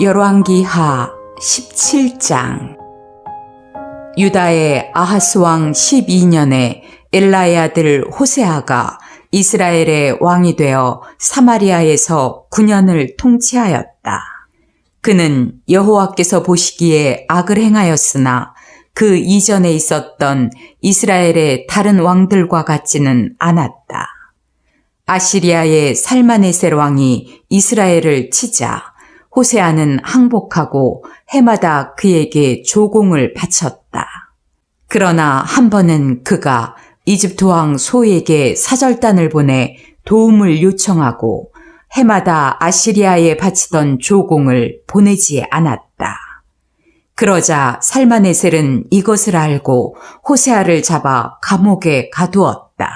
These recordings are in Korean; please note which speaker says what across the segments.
Speaker 1: 열왕기하 17장. 유다의 아하스 왕 12년에 엘라의 아들 호세아가 이스라엘의 왕이 되어 사마리아에서 9년을 통치하였다. 그는 여호와께서 보시기에 악을 행하였으나 그 이전에 있었던 이스라엘의 다른 왕들과 같지는 않았다. 아시리아의 살마네셀 왕이 이스라엘을 치자 호세아는 항복하고 해마다 그에게 조공을 바쳤다. 그러나 한 번은 그가 이집트 왕 소에게 사절단을 보내 도움을 요청하고 해마다 아시리아에 바치던 조공을 보내지 않았다. 그러자 살마네셀은 이것을 알고 호세아를 잡아 감옥에 가두었다.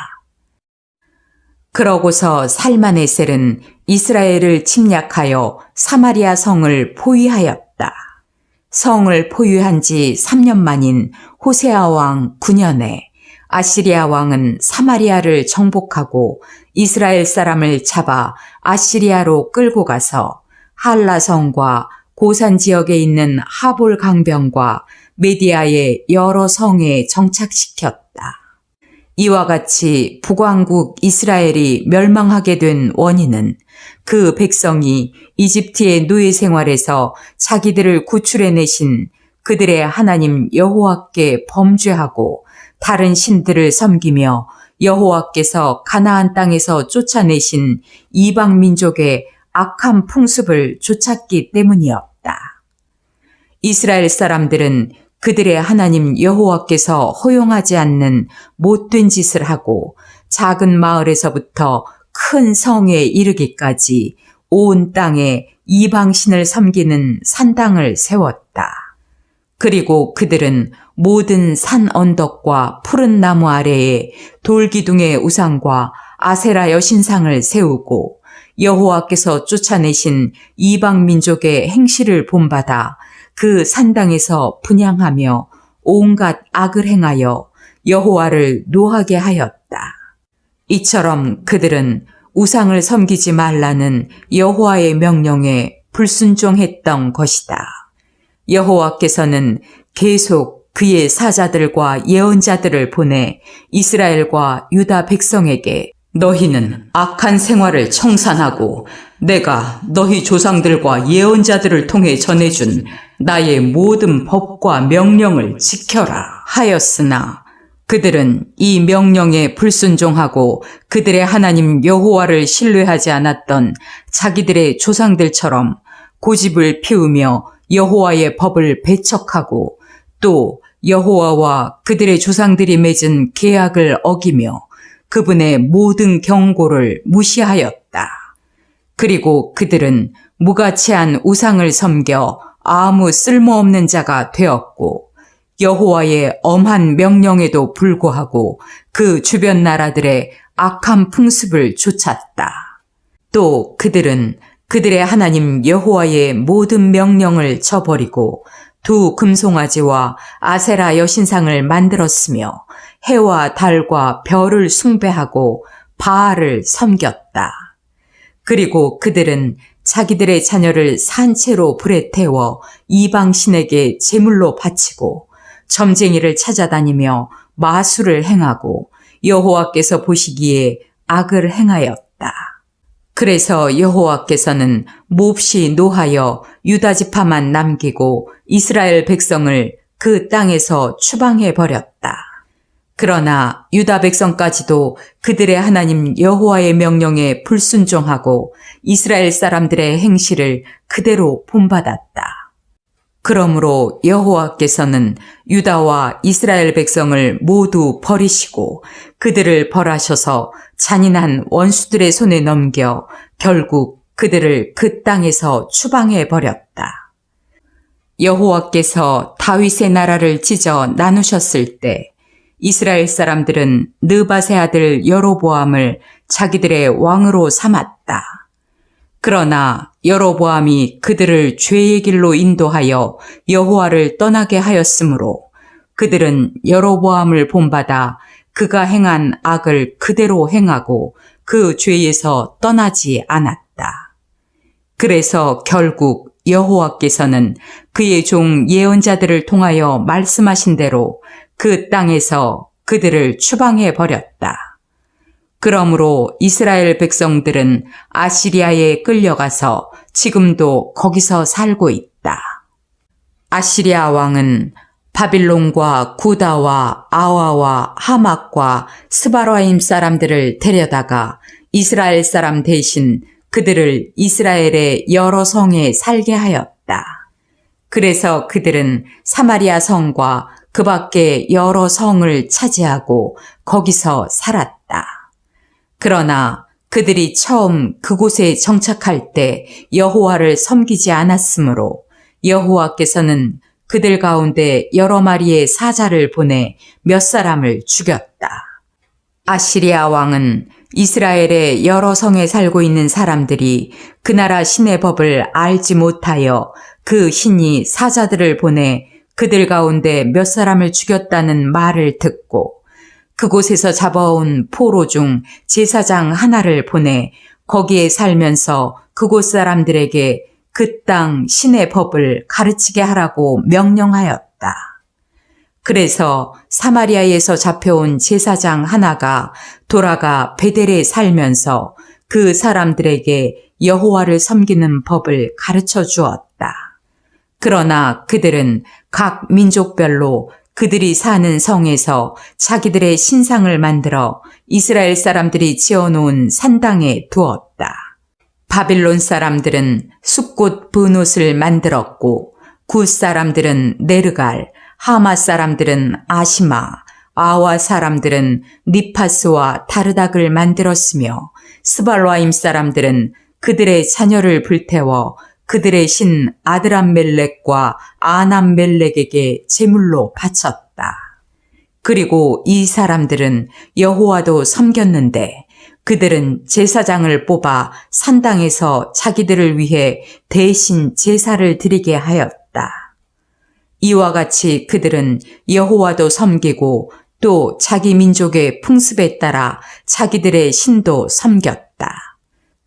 Speaker 1: 그러고서 살마네셀은 이스라엘을 침략하여 사마리아 성을 포위하였다. 성을 포위한 지 3년 만인 호세아 왕 9년에 아시리아 왕은 사마리아를 정복하고 이스라엘 사람을 잡아 아시리아로 끌고 가서 할라 성과 고산 지역에 있는 하볼 강변과 메디아의 여러 성에 정착시켰다. 이와 같이 북왕국 이스라엘이 멸망하게 된 원인은 그 백성이 이집트의 노예 생활에서 자기들을 구출해내신 그들의 하나님 여호와께 범죄하고 다른 신들을 섬기며 여호와께서 가나안 땅에서 쫓아내신 이방 민족의 악한 풍습을 좇았기 때문이었다. 이스라엘 사람들은 그들의 하나님 여호와께서 허용하지 않는 못된 짓을 하고 작은 마을에서부터 큰 성에 이르기까지 온 땅에 이방신을 섬기는 산당을 세웠다. 그리고 그들은 모든 산 언덕과 푸른 나무 아래에 돌기둥의 우상과 아세라 여신상을 세우고 여호와께서 쫓아내신 이방 민족의 행실을 본받아 그 산당에서 분향하며 온갖 악을 행하여 여호와를 노하게 하였다. 이처럼 그들은 우상을 섬기지 말라는 여호와의 명령에 불순종했던 것이다. 여호와께서는 계속 그의 사자들과 예언자들을 보내 이스라엘과 유다 백성에게 너희는 악한 생활을 청산하고 내가 너희 조상들과 예언자들을 통해 전해준 나의 모든 법과 명령을 지켜라 하였으나 그들은 이 명령에 불순종하고 그들의 하나님 여호와를 신뢰하지 않았던 자기들의 조상들처럼 고집을 피우며 여호와의 법을 배척하고 또 여호와와 그들의 조상들이 맺은 계약을 어기며 그분의 모든 경고를 무시하였다. 그리고 그들은 무가치한 우상을 섬겨 아무 쓸모없는 자가 되었고 여호와의 엄한 명령에도 불구하고 그 주변 나라들의 악한 풍습을 좇았다. 또 그들은 그들의 하나님 여호와의 모든 명령을 저버리고 두 금송아지와 아세라 여신상을 만들었으며 해와 달과 별을 숭배하고 바알을 섬겼다. 그리고 그들은 자기들의 자녀를 산채로 불에 태워 이방신에게 제물로 바치고 점쟁이를 찾아다니며 마술을 행하고 여호와께서 보시기에 악을 행하였다. 그래서 여호와께서는 몹시 노하여 유다 지파만 남기고 이스라엘 백성을 그 땅에서 추방해 버렸다. 그러나 유다 백성까지도 그들의 하나님 여호와의 명령에 불순종하고 이스라엘 사람들의 행실을 그대로 본받았다. 그러므로 여호와께서는 유다와 이스라엘 백성을 모두 버리시고 그들을 벌하셔서 잔인한 원수들의 손에 넘겨 결국 그들을 그 땅에서 추방해 버렸다. 여호와께서 다윗의 나라를 찢어 나누셨을 때 이스라엘 사람들은 느밧의 아들 여로보암을 자기들의 왕으로 삼았다. 그러나 여로보암이 그들을 죄의 길로 인도하여 여호와를 떠나게 하였으므로 그들은 여로보암을 본받아 그가 행한 악을 그대로 행하고 그 죄에서 떠나지 않았다. 그래서 결국 여호와께서는 그의 종 예언자들을 통하여 말씀하신 대로 그 땅에서 그들을 추방해 버렸다. 그러므로 이스라엘 백성들은 아시리아에 끌려가서 지금도 거기서 살고 있다. 아시리아 왕은 바빌론과 구다와 아와와 하맛과 스바라임 사람들을 데려다가 이스라엘 사람 대신 그들을 이스라엘의 여러 성에 살게 하였다. 그래서 그들은 사마리아 성과 그 밖에 여러 성을 차지하고 거기서 살았다. 그러나 그들이 처음 그곳에 정착할 때 여호와를 섬기지 않았으므로 여호와께서는 그들 가운데 여러 마리의 사자를 보내 몇 사람을 죽였다. 아시리아 왕은 이스라엘의 여러 성에 살고 있는 사람들이 그 나라 신의 법을 알지 못하여 그 신이 사자들을 보내 그들 가운데 몇 사람을 죽였다는 말을 듣고 그곳에서 잡아온 포로 중 제사장 하나를 보내 거기에 살면서 그곳 사람들에게 그 땅 신의 법을 가르치게 하라고 명령하였다. 그래서 사마리아에서 잡혀온 제사장 하나가 돌아가 베델에 살면서 그 사람들에게 여호와를 섬기는 법을 가르쳐 주었다. 그러나 그들은 각 민족별로 그들이 사는 성에서 자기들의 신상을 만들어 이스라엘 사람들이 지어놓은 산당에 두었다. 바빌론 사람들은 숫꽃 분옷을 만들었고 굿 사람들은 네르갈, 하맛 사람들은 아시마, 아와 사람들은 니파스와 다르닥을 만들었으며 스발와임 사람들은 그들의 자녀를 불태워 그들의 신 아드람멜렉과 아남멜렉에게 제물로 바쳤다. 그리고 이 사람들은 여호와도 섬겼는데 그들은 제사장을 뽑아 산당에서 자기들을 위해 대신 제사를 드리게 하였다. 이와 같이 그들은 여호와도 섬기고 또 자기 민족의 풍습에 따라 자기들의 신도 섬겼다.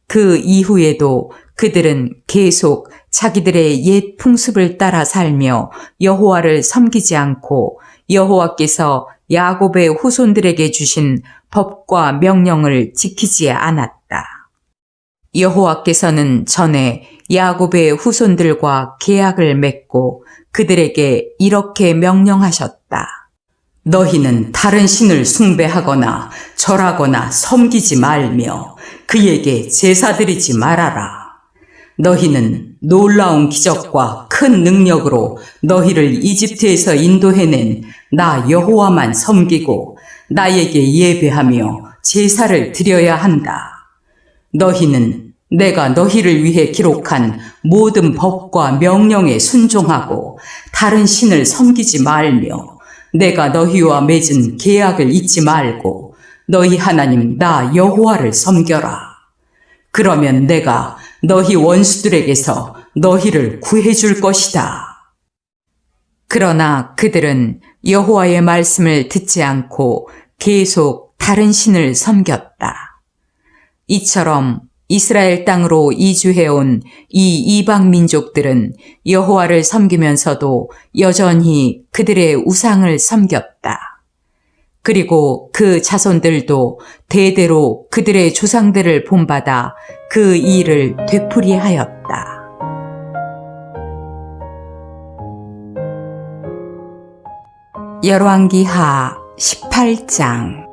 Speaker 1: 그 이후에도 그들은 계속 자기들의 옛 풍습을 따라 살며 여호와를 섬기지 않고 여호와께서 야곱의 후손들에게 주신 법과 명령을 지키지 않았다. 여호와께서는 전에 야곱의 후손들과 계약을 맺고 그들에게 이렇게 명령하셨다. 너희는 다른 신을 숭배하거나 절하거나 섬기지 말며 그에게 제사드리지 말아라. 너희는 놀라운 기적과 큰 능력으로 너희를 이집트에서 인도해낸 나 여호와만 섬기고 나에게 예배하며 제사를 드려야 한다. 너희는 내가 너희를 위해 기록한 모든 법과 명령에 순종하고 다른 신을 섬기지 말며 내가 너희와 맺은 계약을 잊지 말고 너희 하나님 나 여호와를 섬겨라. 그러면 내가 너희 원수들에게서 너희를 구해줄 것이다. 그러나 그들은 여호와의 말씀을 듣지 않고 계속 다른 신을 섬겼다. 이처럼 이스라엘 땅으로 이주해온 이 이방 민족들은 여호와를 섬기면서도 여전히 그들의 우상을 섬겼다. 그리고 그 자손들도 대대로 그들의 조상들을 본받아 그 일을 되풀이하였다. 열왕기하 18장.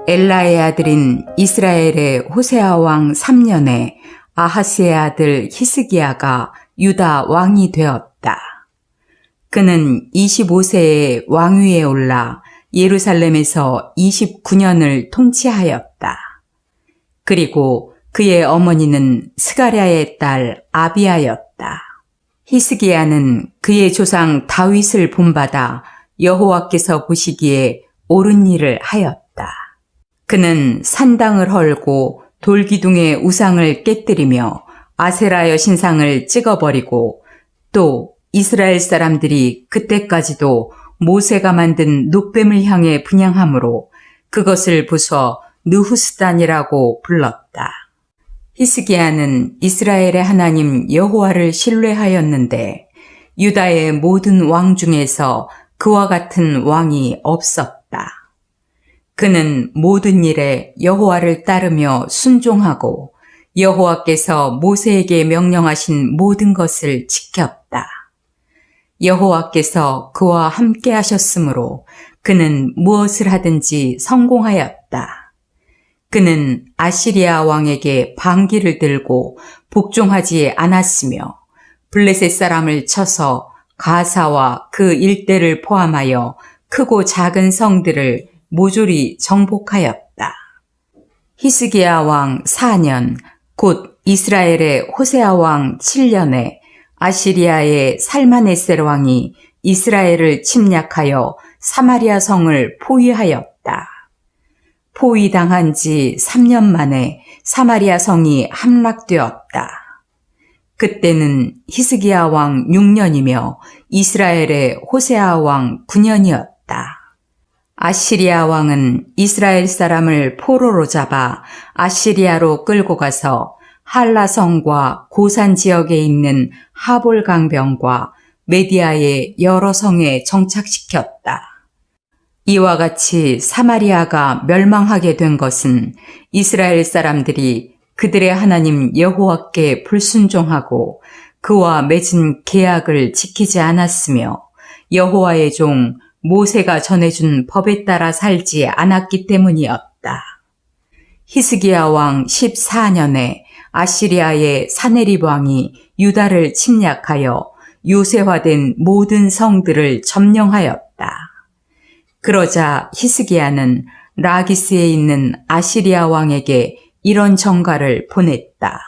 Speaker 1: 엘라의 아들인 이스라엘의 호세아 왕 3년에 아하스의 아들 히스기야가 유다 왕이 되었다. 그는 25세에 왕위에 올라 예루살렘에서 29년을 통치하였다. 그리고 그의 어머니는 스가랴의 딸 아비야였다. 히스기야는 그의 조상 다윗을 본받아 여호와께서 보시기에 옳은 일을 하였다. 그는 산당을 헐고 돌기둥의 우상을 깨뜨리며 아세라 신상을 찍어버리고 또 이스라엘 사람들이 그때까지도 모세가 만든 눕뱀을 향해 분향함으로 그것을 부숴 느후스단이라고 불렀다. 히스기야는 이스라엘의 하나님 여호와를 신뢰하였는데 유다의 모든 왕 중에서 그와 같은 왕이 없었다. 그는 모든 일에 여호와를 따르며 순종하고 여호와께서 모세에게 명령하신 모든 것을 지켰다. 여호와께서 그와 함께 하셨으므로 그는 무엇을 하든지 성공하였다. 그는 아시리아 왕에게 방기를 들고 복종하지 않았으며 블레셋 사람을 쳐서 가사와 그 일대를 포함하여 크고 작은 성들을 모조리 정복하였다. 히스기야 왕 4년, 곧 이스라엘의 호세아 왕 7년에 아시리아의 살마네셀 왕이 이스라엘을 침략하여 사마리아 성을 포위하였다. 포위당한 지 3년 만에 사마리아 성이 함락되었다. 그때는 히스기야 왕 6년이며 이스라엘의 호세아 왕 9년이었다. 아시리아 왕은 이스라엘 사람을 포로로 잡아 아시리아로 끌고 가서 할라성과 고산 지역에 있는 하볼 강변과 메디아의 여러 성에 정착시켰다. 이와 같이 사마리아가 멸망하게 된 것은 이스라엘 사람들이 그들의 하나님 여호와께 불순종하고 그와 맺은 계약을 지키지 않았으며 여호와의 종 모세가 전해준 법에 따라 살지 않았기 때문이었다. 히스기야 왕 14년에 아시리아의 사네립 왕이 유다를 침략하여 요새화된 모든 성들을 점령하였다. 그러자 히스기야는 라기스에 있는 아시리아 왕에게 이런 전가를 보냈다.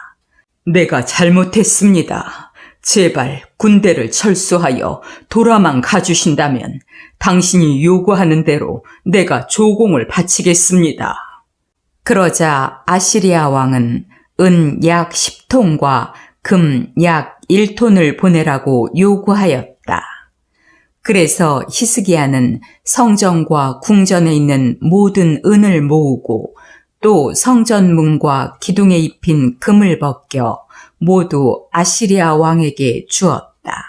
Speaker 1: 내가 잘못했습니다. 제발 군대를 철수하여 돌아만 가주신다면 당신이 요구하는 대로 내가 조공을 바치겠습니다. 그러자 아시리아 왕은 은 약 10톤과 금 약 1톤을 보내라고 요구하였다. 그래서 히스기야는 성전과 궁전에 있는 모든 은을 모으고 또 성전 문과 기둥에 입힌 금을 벗겨 모두 아시리아 왕에게 주었다.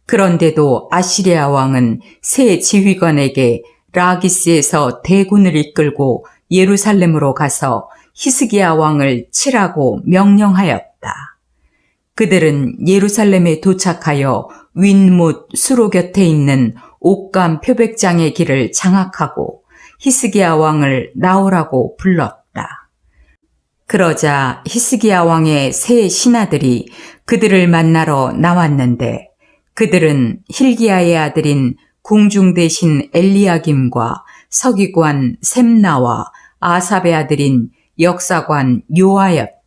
Speaker 1: 그런데도 아시리아 왕은 세 지휘관에게 라기스에서 대군을 이끌고 예루살렘으로 가서 히스기야 왕을 치라고 명령하였다. 그들은 예루살렘에 도착하여 윈못 수로 곁에 있는 옥감 표백장의 길을 장악하고 히스기야 왕을 나오라고 불렀다. 그러자 히스기야 왕의 세 신하들이 그들을 만나러 나왔는데 그들은 힐기야의 아들인 궁중 대신 엘리야김과 서기관 셈나와 아삽의 아들인 역사관 요아였다.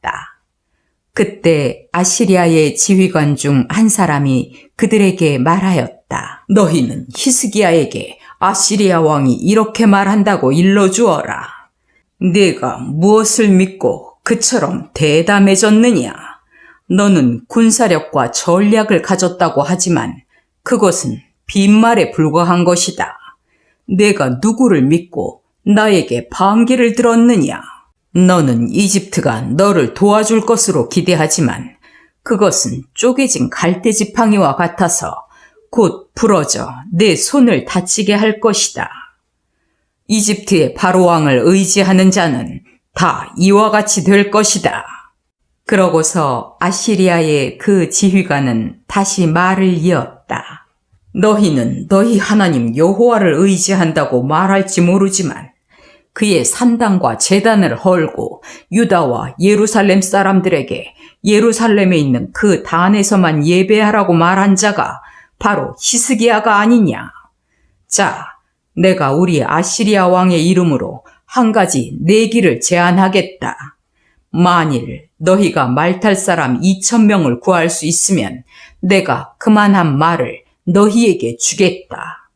Speaker 1: 그때 아시리아의 지휘관 중 한 사람이 그들에게 말하였다. 너희는 히스기야에게 아시리아 왕이 이렇게 말한다고 일러주어라. 네가 무엇을 믿고 그처럼 대담해졌느냐? 너는 군사력과 전략을 가졌다고 하지만 그것은 빈말에 불과한 것이다. 내가 누구를 믿고 나에게 반기를 들었느냐? 너는 이집트가 너를 도와줄 것으로 기대하지만 그것은 쪼개진 갈대지팡이와 같아서 곧 부러져 내 손을 다치게 할 것이다. 이집트의 바로왕을 의지하는 자는 다 이와 같이 될 것이다. 그러고서 아시리아의 그 지휘관은 다시 말을 이었다. 너희는 너희 하나님 여호와를 의지한다고 말할지 모르지만 그의 산당과 제단을 헐고 유다와 예루살렘 사람들에게 예루살렘에 있는 그 단에서만 예배하라고 말한 자가 바로 히스기야가 아니냐. 자, 내가 우리 아시리아 왕의 이름으로 한 가지 내기를 제안하겠다. 만일 너희가 말탈 사람 2,000명을 구할 수 있으면 내가 그만한 말을 너희에게 주겠다.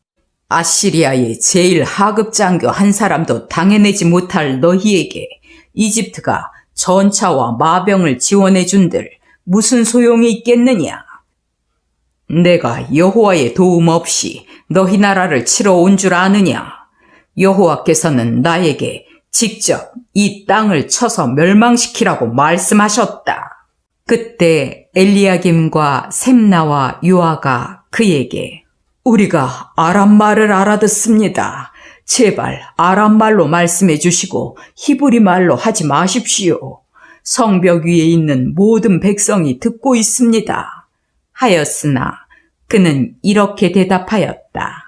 Speaker 1: 아시리아의 제일 하급 장교 한 사람도 당해내지 못할 너희에게 이집트가 전차와 마병을 지원해 준들 무슨 소용이 있겠느냐? 내가 여호와의 도움 없이 너희 나라를 치러 온 줄 아느냐? 여호와께서는 나에게 직접 이 땅을 쳐서 멸망시키라고 말씀하셨다. 그때 엘리야김과 셈나와 요아가 그에게 우리가 아람 말을 알아듣습니다. 제발 아람 말로 말씀해 주시고 히브리 말로 하지 마십시오. 성벽 위에 있는 모든 백성이 듣고 있습니다. 하였으나 그는 이렇게 대답하였다.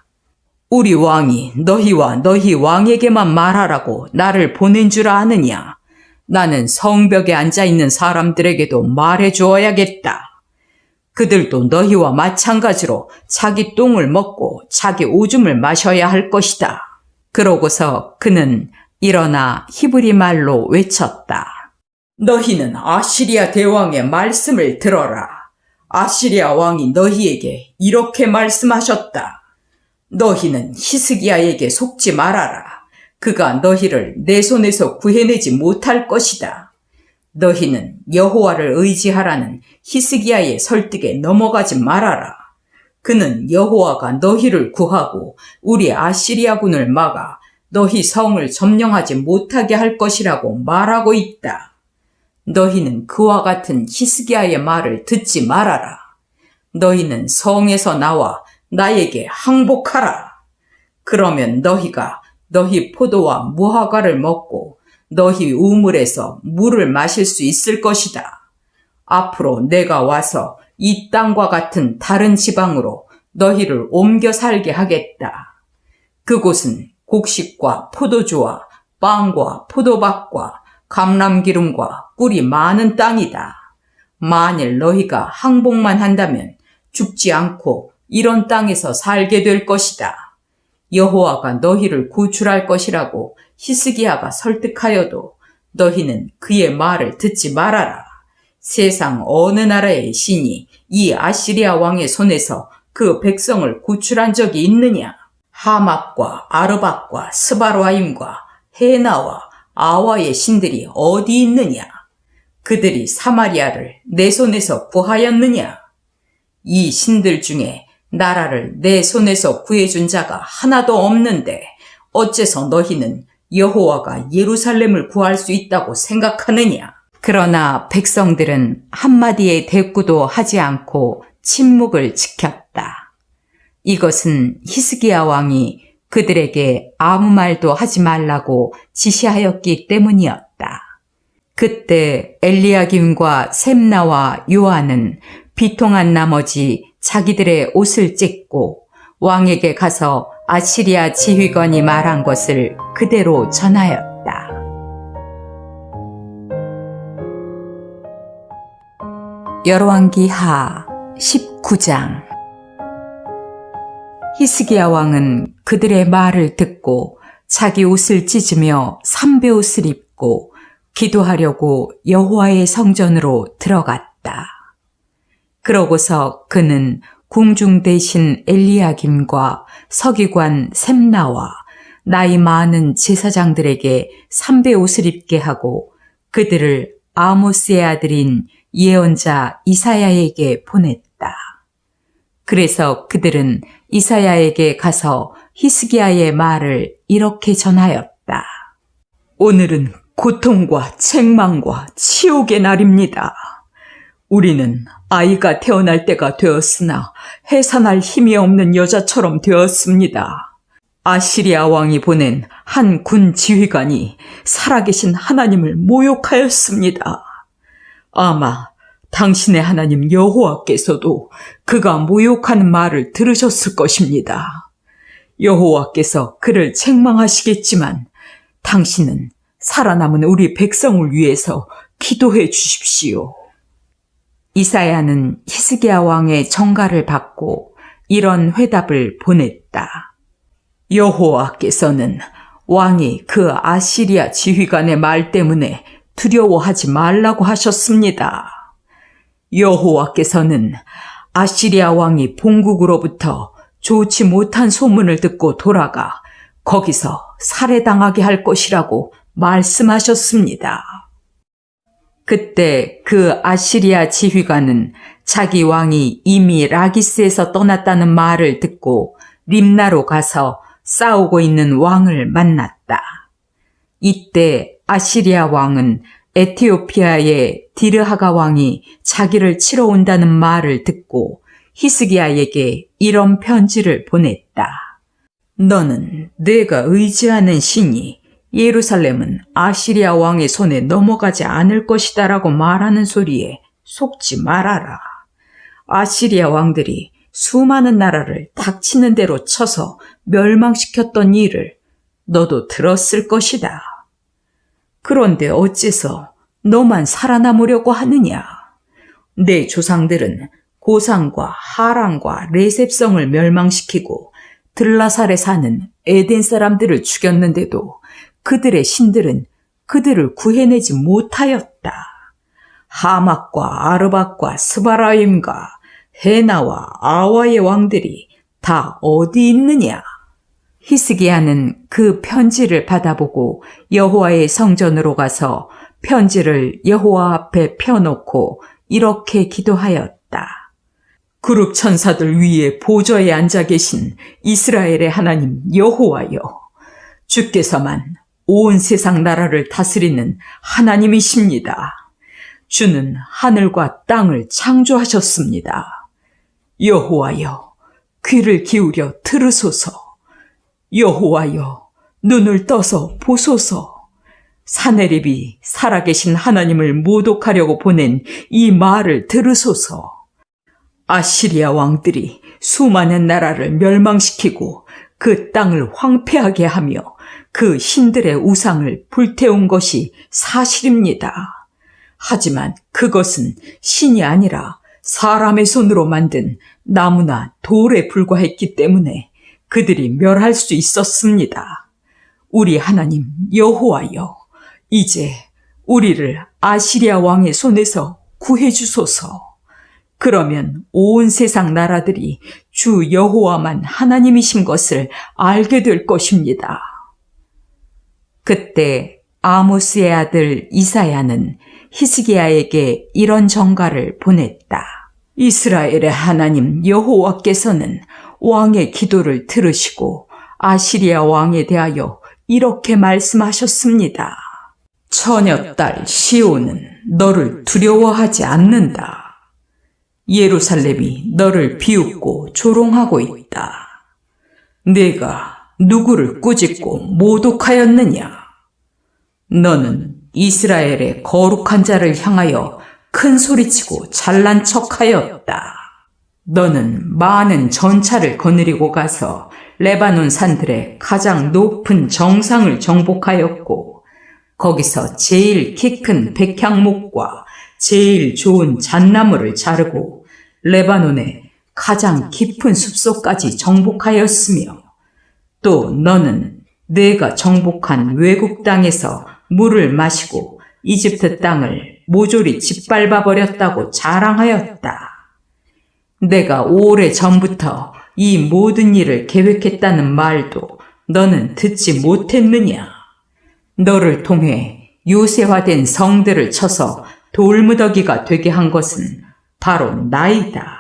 Speaker 1: 우리 왕이 너희와 너희 왕에게만 말하라고 나를 보낸 줄 아느냐? 나는 성벽에 앉아있는 사람들에게도 말해 주어야겠다. 그들도 너희와 마찬가지로 자기 똥을 먹고 자기 오줌을 마셔야 할 것이다. 그러고서 그는 일어나 히브리 말로 외쳤다. 너희는 아시리아 대왕의 말씀을 들어라. 아시리아 왕이 너희에게 이렇게 말씀하셨다. 너희는 히스기야에게 속지 말아라. 그가 너희를 내 손에서 구해내지 못할 것이다. 너희는 여호와를 의지하라는 히스기야의 설득에 넘어가지 말아라. 그는 여호와가 너희를 구하고 우리 아시리아군을 막아 너희 성을 점령하지 못하게 할 것이라고 말하고 있다. 너희는 그와 같은 히스기야의 말을 듣지 말아라. 너희는 성에서 나와 나에게 항복하라. 그러면 너희가 너희 포도와 무화과를 먹고 너희 우물에서 물을 마실 수 있을 것이다. 앞으로 내가 와서 이 땅과 같은 다른 지방으로 너희를 옮겨 살게 하겠다. 그곳은 곡식과 포도주와 빵과 포도밭과 감람기름과 꿀이 많은 땅이다. 만일 너희가 항복만 한다면 죽지 않고 이런 땅에서 살게 될 것이다. 여호와가 너희를 구출할 것이라고 히스기야가 설득하여도 너희는 그의 말을 듣지 말아라. 세상 어느 나라의 신이 이 아시리아 왕의 손에서 그 백성을 구출한 적이 있느냐? 하맛과 아르밧과 스바르와임과 헤나와 아와의 신들이 어디 있느냐? 그들이 사마리아를 내 손에서 구하였느냐? 이 신들 중에 나라를 내 손에서 구해준 자가 하나도 없는데 어째서 너희는 여호와가 예루살렘을 구할 수 있다고 생각하느냐? 그러나 백성들은 한마디의 대꾸도 하지 않고 침묵을 지켰다. 이것은 히스기야 왕이 그들에게 아무 말도 하지 말라고 지시하였기 때문이었다. 그때 엘리야김과 셈나와 요아는 비통한 나머지 자기들의 옷을 찢고 왕에게 가서 아시리아 지휘관이 말한 것을 그대로 전하였다. 열왕기하 19장. 히스기야 왕은 그들의 말을 듣고 자기 옷을 찢으며 삼베옷을 입고 기도하려고 여호와의 성전으로 들어갔다. 그러고서 그는 궁중 대신 엘리야김과 서기관 셈나와 나이 많은 제사장들에게 삼베옷을 입게 하고 그들을 아모스의 아들인 예언자 이사야에게 보냈다. 그래서 그들은 이사야에게 가서 히스기야의 말을 이렇게 전하였다. 오늘은 고통과 책망과 치욕의 날입니다. 우리는 아이가 태어날 때가 되었으나 해산할 힘이 없는 여자처럼 되었습니다. 아시리아 왕이 보낸 한 군 지휘관이 살아계신 하나님을 모욕하였습니다. 아마 당신의 하나님 여호와께서도 그가 모욕하는 말을 들으셨을 것입니다. 여호와께서 그를 책망하시겠지만 당신은 살아남은 우리 백성을 위해서 기도해 주십시오. 이사야는 히스기야 왕의 전가를 받고 이런 회답을 보냈다. 여호와께서는 왕이 그 아시리아 지휘관의 말 때문에 두려워하지 말라고 하셨습니다. 여호와께서는 아시리아 왕이 본국으로부터 좋지 못한 소문을 듣고 돌아가 거기서 살해당하게 할 것이라고 말씀하셨습니다. 그때 그 아시리아 지휘관은 자기 왕이 이미 라기스에서 떠났다는 말을 듣고 림나로 가서 싸우고 있는 왕을 만났다. 이때 아시리아 왕은 에티오피아의 디르하가 왕이 자기를 치러 온다는 말을 듣고 히스기야에게 이런 편지를 보냈다. 너는 내가 의지하는 신이 예루살렘은 아시리아 왕의 손에 넘어가지 않을 것이다 라고 말하는 소리에 속지 말아라. 아시리아 왕들이 수많은 나라를 닥치는 대로 쳐서 멸망시켰던 일을 너도 들었을 것이다. 그런데 어째서 너만 살아남으려고 하느냐? 내 조상들은 고산과 하란과 레셉성을 멸망시키고 들라살에 사는 에덴 사람들을 죽였는데도 그들의 신들은 그들을 구해내지 못하였다. 하맛과 아르밧과 스바라임과 헤나와 아와의 왕들이 다 어디 있느냐? 히스기야는 그 편지를 받아보고 여호와의 성전으로 가서 편지를 여호와 앞에 펴놓고 이렇게 기도하였다. 그룹 천사들 위에 보좌에 앉아 계신 이스라엘의 하나님 여호와여, 주께서만 온 세상 나라를 다스리는 하나님이십니다. 주는 하늘과 땅을 창조하셨습니다. 여호와여, 귀를 기울여 들으소서. 여호와여, 눈을 떠서 보소서. 사네립이 살아계신 하나님을 모독하려고 보낸 이 말을 들으소서. 아시리아 왕들이 수많은 나라를 멸망시키고 그 땅을 황폐하게 하며 그 신들의 우상을 불태운 것이 사실입니다. 하지만 그것은 신이 아니라 사람의 손으로 만든 나무나 돌에 불과했기 때문에 그들이 멸할 수 있었습니다. 우리 하나님 여호와여, 이제 우리를 아시리아 왕의 손에서 구해주소서. 그러면 온 세상 나라들이 주 여호와만 하나님이신 것을 알게 될 것입니다. 그때 아모스의 아들 이사야는 히스기야에게 이런 전가를 보냈다. 이스라엘의 하나님 여호와께서는 왕의 기도를 들으시고 아시리아 왕에 대하여 이렇게 말씀하셨습니다. 처녀딸 시온은 너를 두려워하지 않는다. 예루살렘이 너를 비웃고 조롱하고 있다. 내가 누구를 꾸짖고 모독하였느냐? 너는 이스라엘의 거룩한 자를 향하여 큰 소리치고 잘난 척하였다. 너는 많은 전차를 거느리고 가서 레바논 산들의 가장 높은 정상을 정복하였고 거기서 제일 키 큰 백향목과 제일 좋은 잣나무를 자르고 레바논의 가장 깊은 숲속까지 정복하였으며 또 너는 내가 정복한 외국 땅에서 물을 마시고 이집트 땅을 모조리 짓밟아 버렸다고 자랑하였다. 내가 오래 전부터 이 모든 일을 계획했다는 말도 너는 듣지 못했느냐? 너를 통해 요새화된 성들을 쳐서 돌무더기가 되게 한 것은 바로 나이다.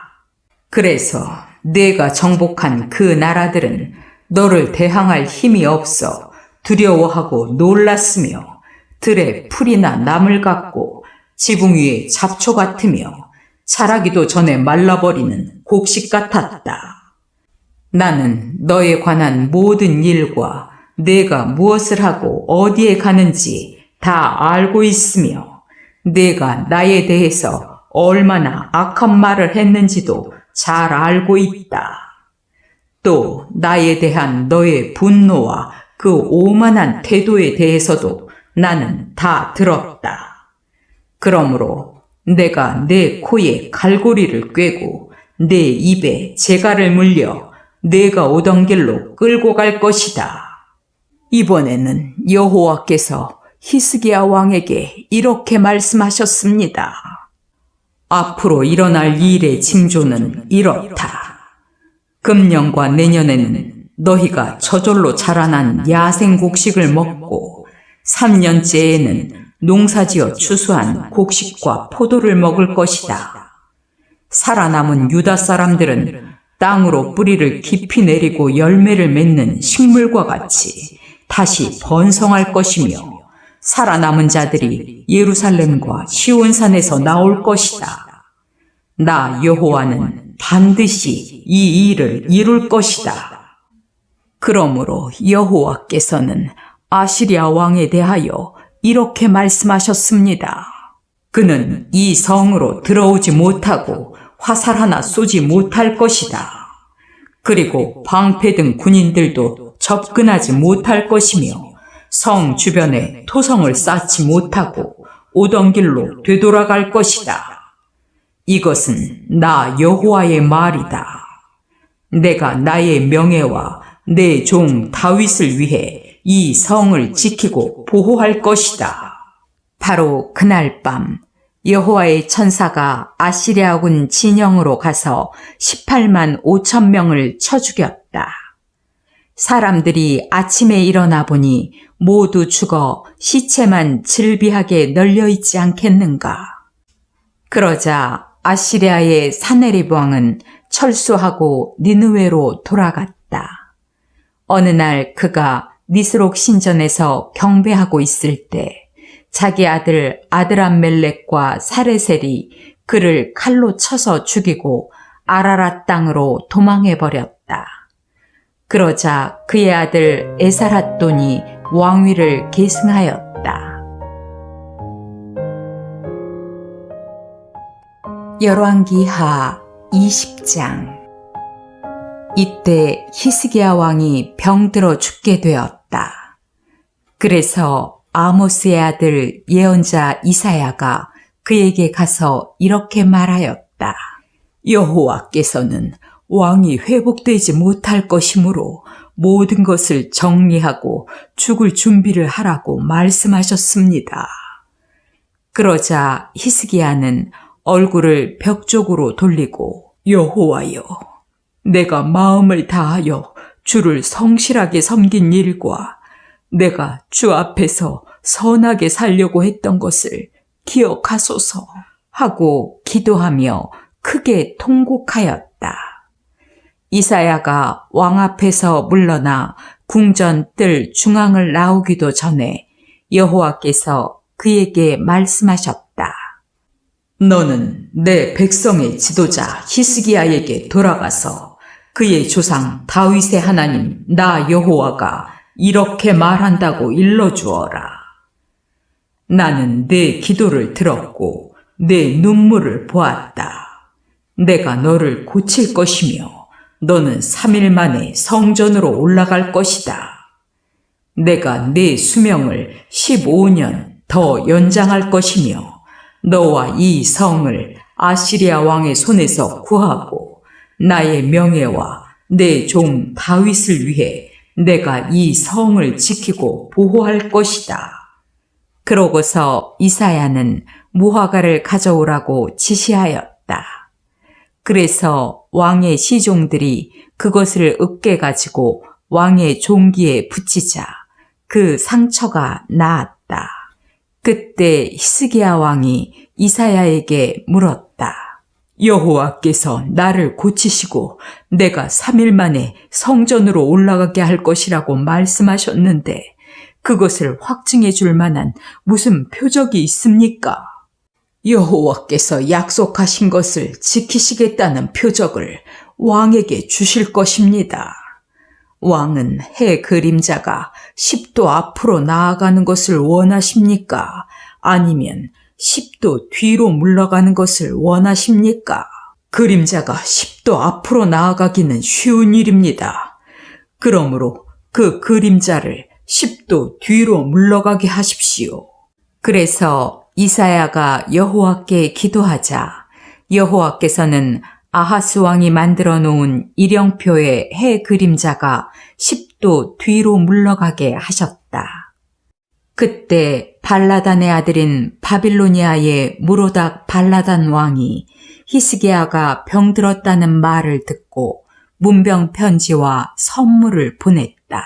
Speaker 1: 그래서 내가 정복한 그 나라들은 너를 대항할 힘이 없어 두려워하고 놀랐으며 들에 풀이나 나물 같고 지붕 위에 잡초 같으며 자라기도 전에 말라버리는 곡식 같았다. 나는 너에 관한 모든 일과 내가 무엇을 하고 어디에 가는지 다 알고 있으며 내가 나에 대해서 얼마나 악한 말을 했는지도 잘 알고 있다. 또 나에 대한 너의 분노와 그 오만한 태도에 대해서도 나는 다 들었다. 그러므로 내가 내 코에 갈고리를 꿰고 내 입에 재갈을 물려 내가 오던 길로 끌고 갈 것이다. 이번에는 여호와께서 히스기야 왕에게 이렇게 말씀하셨습니다. 앞으로 일어날 일의 징조는 이렇다. 금년과 내년에는 너희가 저절로 자라난 야생 곡식을 먹고 3년째에는 농사지어 추수한 곡식과 포도를 먹을 것이다. 살아남은 유다 사람들은 땅으로 뿌리를 깊이 내리고 열매를 맺는 식물과 같이 다시 번성할 것이며 살아남은 자들이 예루살렘과 시온산에서 나올 것이다. 나 여호와는 반드시 이 일을 이룰 것이다. 그러므로 여호와께서는 아시리아 왕에 대하여 이렇게 말씀하셨습니다. 그는 이 성으로 들어오지 못하고 화살 하나 쏘지 못할 것이다. 그리고 방패 등 군인들도 접근하지 못할 것이며 성 주변에 토성을 쌓지 못하고 오던 길로 되돌아갈 것이다. 이것은 나 여호와의 말이다. 내가 나의 명예와 내 종 다윗을 위해 이 성을 지키고 보호할 것이다. 바로 그날 밤 여호와의 천사가 아시리아군 진영으로 가서 18만 5천 명을 쳐 죽였다. 사람들이 아침에 일어나 보니 모두 죽어 시체만 질비하게 널려 있지 않겠는가. 그러자 아시리아의 사네립 왕은 철수하고 니느웨로 돌아갔다. 어느 날 그가 니스록 신전에서 경배하고 있을 때 자기 아들 아드람멜렉과 사레셀이 그를 칼로 쳐서 죽이고 아라랏 땅으로 도망해버렸다. 그러자 그의 아들 에사랏돈이 왕위를 계승하였다. 열왕기하 20장. 이때 히스기야 왕이 병들어 죽게 되었다. 그래서 아모스의 아들 예언자 이사야가 그에게 가서 이렇게 말하였다. 여호와께서는 왕이 회복되지 못할 것이므로 모든 것을 정리하고 죽을 준비를 하라고 말씀하셨습니다. 그러자 히스기야는 얼굴을 벽 쪽으로 돌리고 여호와여, 내가 마음을 다하여 주를 성실하게 섬긴 일과 내가 주 앞에서 선하게 살려고 했던 것을 기억하소서 하고 기도하며 크게 통곡하였다. 이사야가 왕 앞에서 물러나 궁전 뜰 중앙을 나오기도 전에 여호와께서 그에게 말씀하셨다. 너는 내 백성의 지도자 히스기야에게 돌아가서 그의 조상 다윗의 하나님 나 여호와가 이렇게 말한다고 일러주어라. 나는 내 기도를 들었고 내 눈물을 보았다. 내가 너를 고칠 것이며 너는 3일 만에 성전으로 올라갈 것이다. 내가 네 수명을 15년 더 연장할 것이며 너와 이 성을 아시리아 왕의 손에서 구하고 나의 명예와 내 종 다윗을 위해 내가 이 성을 지키고 보호할 것이다. 그러고서 이사야는 무화과를 가져오라고 지시하였다. 그래서 왕의 시종들이 그것을 으깨 가지고 왕의 종기에 붙이자 그 상처가 나았다. 그때 히스기야 왕이 이사야에게 물었다. 여호와께서 나를 고치시고 내가 3일 만에 성전으로 올라가게 할 것이라고 말씀하셨는데 그것을 확증해 줄 만한 무슨 표적이 있습니까? 여호와께서 약속하신 것을 지키시겠다는 표적을 왕에게 주실 것입니다. 왕은 해 그림자가 10도 앞으로 나아가는 것을 원하십니까? 아니면 10도 뒤로 물러가는 것을 원하십니까? 그림자가 10도 앞으로 나아가기는 쉬운 일입니다. 그러므로 그 그림자를 10도 뒤로 물러가게 하십시오. 그래서 이사야가 여호와께 기도하자 여호와께서는 아하스 왕이 만들어 놓은 일영표의 해 그림자가 10도 뒤로 물러가게 하셨다. 그때 발라단의 아들인 바빌로니아의 무로닥 발라단 왕이 히스기야가 병들었다는 말을 듣고 문병 편지와 선물을 보냈다.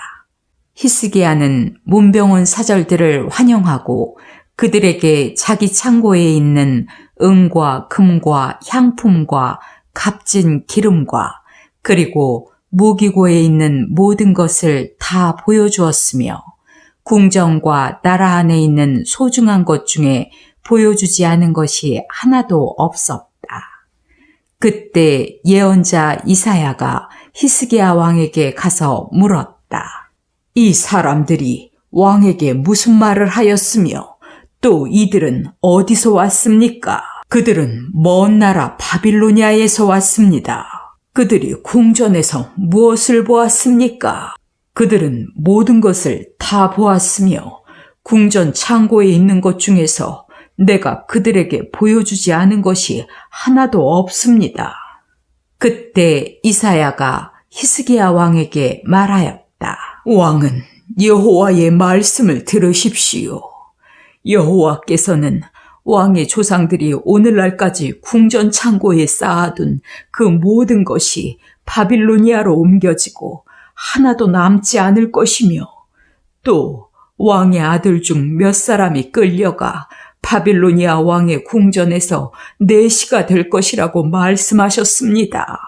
Speaker 1: 히스기야는 문병 온 사절들을 환영하고 그들에게 자기 창고에 있는 은과 금과 향품과 값진 기름과 그리고 무기고에 있는 모든 것을 다 보여주었으며 궁정과 나라 안에 있는 소중한 것 중에 보여주지 않은 것이 하나도 없었다. 그때 예언자 이사야가 히스기야 왕에게 가서 물었다. 이 사람들이 왕에게 무슨 말을 하였으며 또 이들은 어디서 왔습니까? 그들은 먼 나라 바빌로니아에서 왔습니다. 그들이 궁전에서 무엇을 보았습니까? 그들은 모든 것을 다 보았으며 궁전 창고에 있는 것 중에서 내가 그들에게 보여주지 않은 것이 하나도 없습니다. 그때 이사야가 히스기야 왕에게 말하였다. 왕은 여호와의 말씀을 들으십시오. 여호와께서는 왕의 조상들이 오늘날까지 궁전 창고에 쌓아둔 그 모든 것이 바빌로니아로 옮겨지고 하나도 남지 않을 것이며 또 왕의 아들 중 몇 사람이 끌려가 바빌로니아 왕의 궁전에서 내시가 될 것이라고 말씀하셨습니다.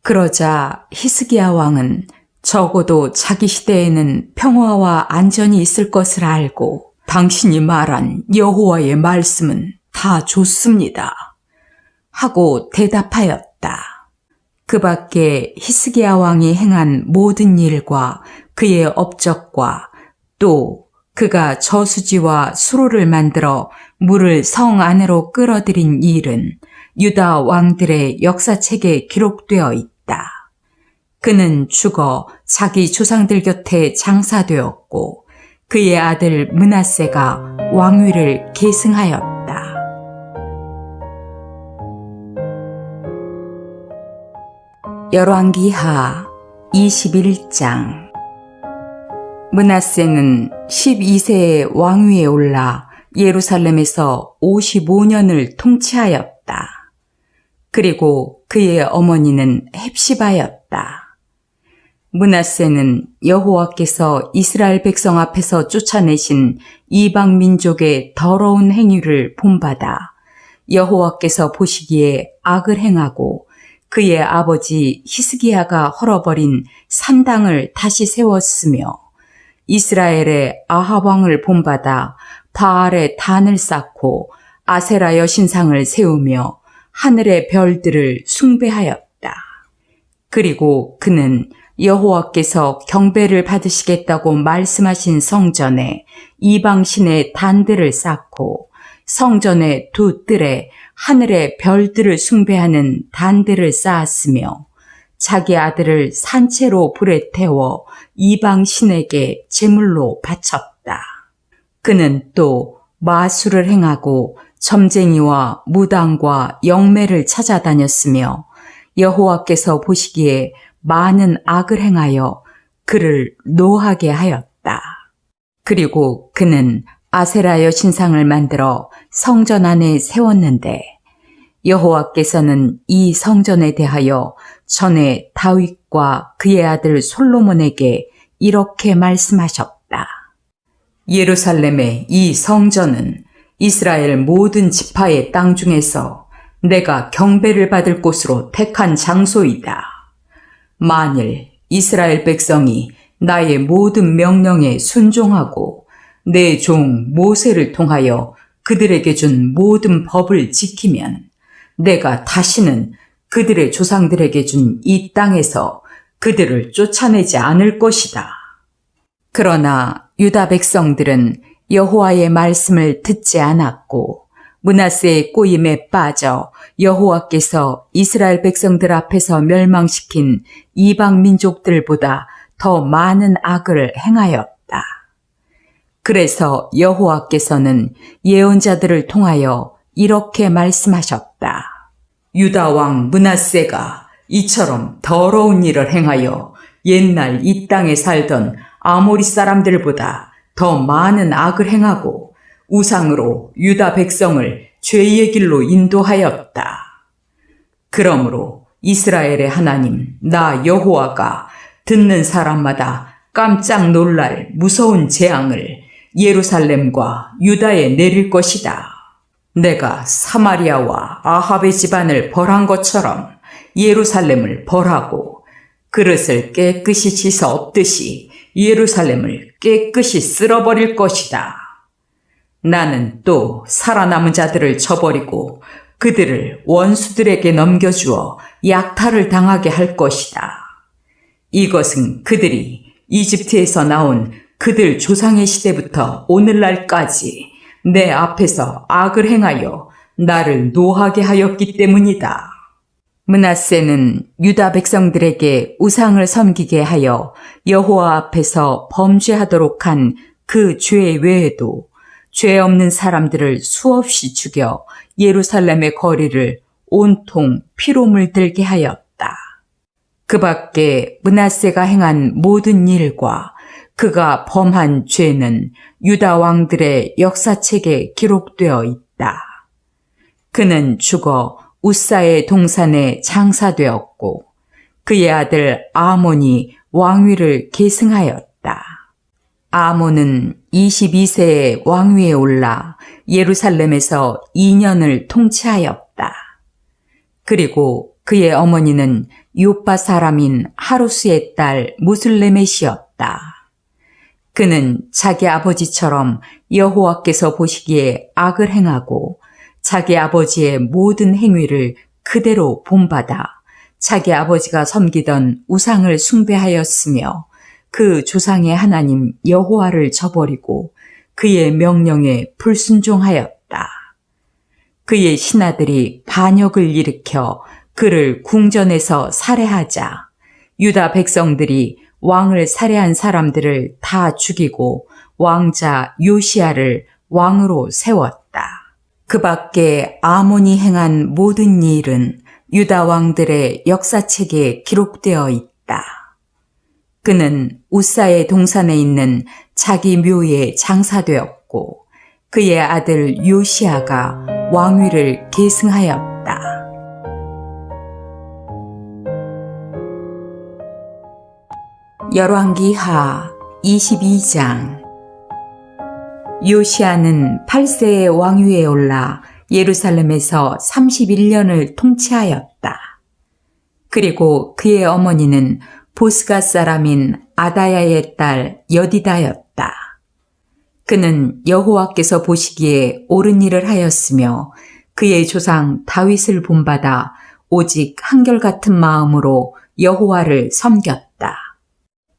Speaker 1: 그러자 히스기야 왕은 적어도 자기 시대에는 평화와 안전이 있을 것을 알고 당신이 말한 여호와의 말씀은 다 좋습니다. 하고 대답하였다. 그 밖에 히스기야 왕이 행한 모든 일과 그의 업적과 또 그가 저수지와 수로를 만들어 물을 성 안으로 끌어들인 일은 유다 왕들의 역사책에 기록되어 있다. 그는 죽어 자기 조상들 곁에 장사되었고 그의 아들 므낫세가 왕위를 계승하였다. 열왕기하 21장. 므낫세는 12세에 왕위에 올라 예루살렘에서 55년을 통치하였다. 그리고 그의 어머니는 헵시바였다. 므낫세는 여호와께서 이스라엘 백성 앞에서 쫓아내신 이방 민족의 더러운 행위를 본받아 여호와께서 보시기에 악을 행하고 그의 아버지 히스기야가 헐어버린 산당을 다시 세웠으며 이스라엘의 아합 왕을 본받아 바알의 단을 쌓고 아세라 여신상을 세우며 하늘의 별들을 숭배하였다. 그리고 그는 여호와께서 경배를 받으시겠다고 말씀하신 성전에 이방신의 단들을 쌓고 성전의 두 뜰에 하늘의 별들을 숭배하는 단들을 쌓았으며 자기 아들을 산채로 불에 태워 이방신에게 제물로 바쳤다. 그는 또 마술을 행하고 점쟁이와 무당과 영매를 찾아다녔으며 여호와께서 보시기에 많은 악을 행하여 그를 노하게 하였다. 그리고 그는 아세라 여신상을 만들어 성전 안에 세웠는데 여호와께서는 이 성전에 대하여 전에 다윗과 그의 아들 솔로몬에게 이렇게 말씀하셨다. 예루살렘의 이 성전은 이스라엘 모든 지파의 땅 중에서 내가 경배를 받을 곳으로 택한 장소이다. 만일 이스라엘 백성이 나의 모든 명령에 순종하고 내 종 모세를 통하여 그들에게 준 모든 법을 지키면 내가 다시는 그들의 조상들에게 준 이 땅에서 그들을 쫓아내지 않을 것이다. 그러나 유다 백성들은 여호와의 말씀을 듣지 않았고 므낫세의 꼬임에 빠져 여호와께서 이스라엘 백성들 앞에서 멸망시킨 이방 민족들보다 더 많은 악을 행하였다. 그래서 여호와께서는 예언자들을 통하여 이렇게 말씀하셨다. 유다 왕 므낫세가 이처럼 더러운 일을 행하여 옛날 이 땅에 살던 아모리 사람들보다 더 많은 악을 행하고 우상으로 유다 백성을 죄의 길로 인도하였다. 그러므로 이스라엘의 하나님 나 여호와가 듣는 사람마다 깜짝 놀랄 무서운 재앙을 예루살렘과 유다에 내릴 것이다. 내가 사마리아와 아합의 집안을 벌한 것처럼 예루살렘을 벌하고 그릇을 깨끗이 씻어 엎듯이 예루살렘을 깨끗이 쓸어버릴 것이다. 나는 또 살아남은 자들을 쳐버리고 그들을 원수들에게 넘겨주어 약탈을 당하게 할 것이다. 이것은 그들이 이집트에서 나온 그들 조상의 시대부터 오늘날까지 내 앞에서 악을 행하여 나를 노하게 하였기 때문이다. 므낫세는 유다 백성들에게 우상을 섬기게 하여 여호와 앞에서 범죄하도록 한 그 죄 외에도 죄 없는 사람들을 수없이 죽여 예루살렘의 거리를 온통 피로 물들게 하였다. 그 밖에 므낫세가 행한 모든 일과 그가 범한 죄는 유다 왕들의 역사책에 기록되어 있다. 그는 죽어 우사의 동산에 장사되었고 그의 아들 아몬이 왕위를 계승하였다. 아몬은 22세에 왕위에 올라 예루살렘에서 2년을 통치하였다. 그리고 그의 어머니는 요빠 사람인 하루스의 딸 무슬레мет이었다. 그는 자기 아버지처럼 여호와께서 보시기에 악을 행하고 자기 아버지의 모든 행위를 그대로 본받아 자기 아버지가 섬기던 우상을 숭배하였으며 그 조상의 하나님 여호와를 저버리고 그의 명령에 불순종하였다. 그의 신하들이 반역을 일으켜 그를 궁전에서 살해하자 유다 백성들이 왕을 살해한 사람들을 다 죽이고 왕자 요시야를 왕으로 세웠다. 그 밖에 아몬이 행한 모든 일은 유다 왕들의 역사책에 기록되어 있다. 그는 우사의 동산에 있는 자기 묘에 장사되었고 그의 아들 요시야가 왕위를 계승하였다. 열왕기하 22장. 요시야는 8세의 왕위에 올라 예루살렘에서 31년을 통치하였다. 그리고 그의 어머니는 보스가 사람인 아다야의 딸 여디다였다. 그는 여호와께서 보시기에 옳은 일을 하였으며 그의 조상 다윗을 본받아 오직 한결같은 마음으로 여호와를 섬겼다.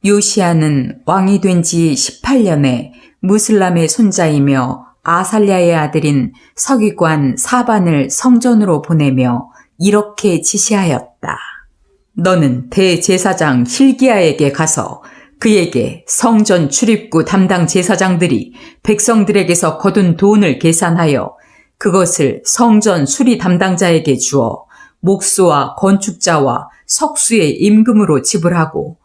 Speaker 1: 요시야는 왕이 된 지 18년에 무슬람의 손자이며 아살랴의 아들인 서기관 사반을 성전으로 보내며 이렇게 지시하였다. 너는 대제사장 hil기야에게 가서 그에게 성전 출입구 담당 제사장들이 백성들에게서 거둔 돈을 계산하여 그것을 성전 수리 담당자에게 주어 목수와 건축자와 석수의 임금으로 지불하고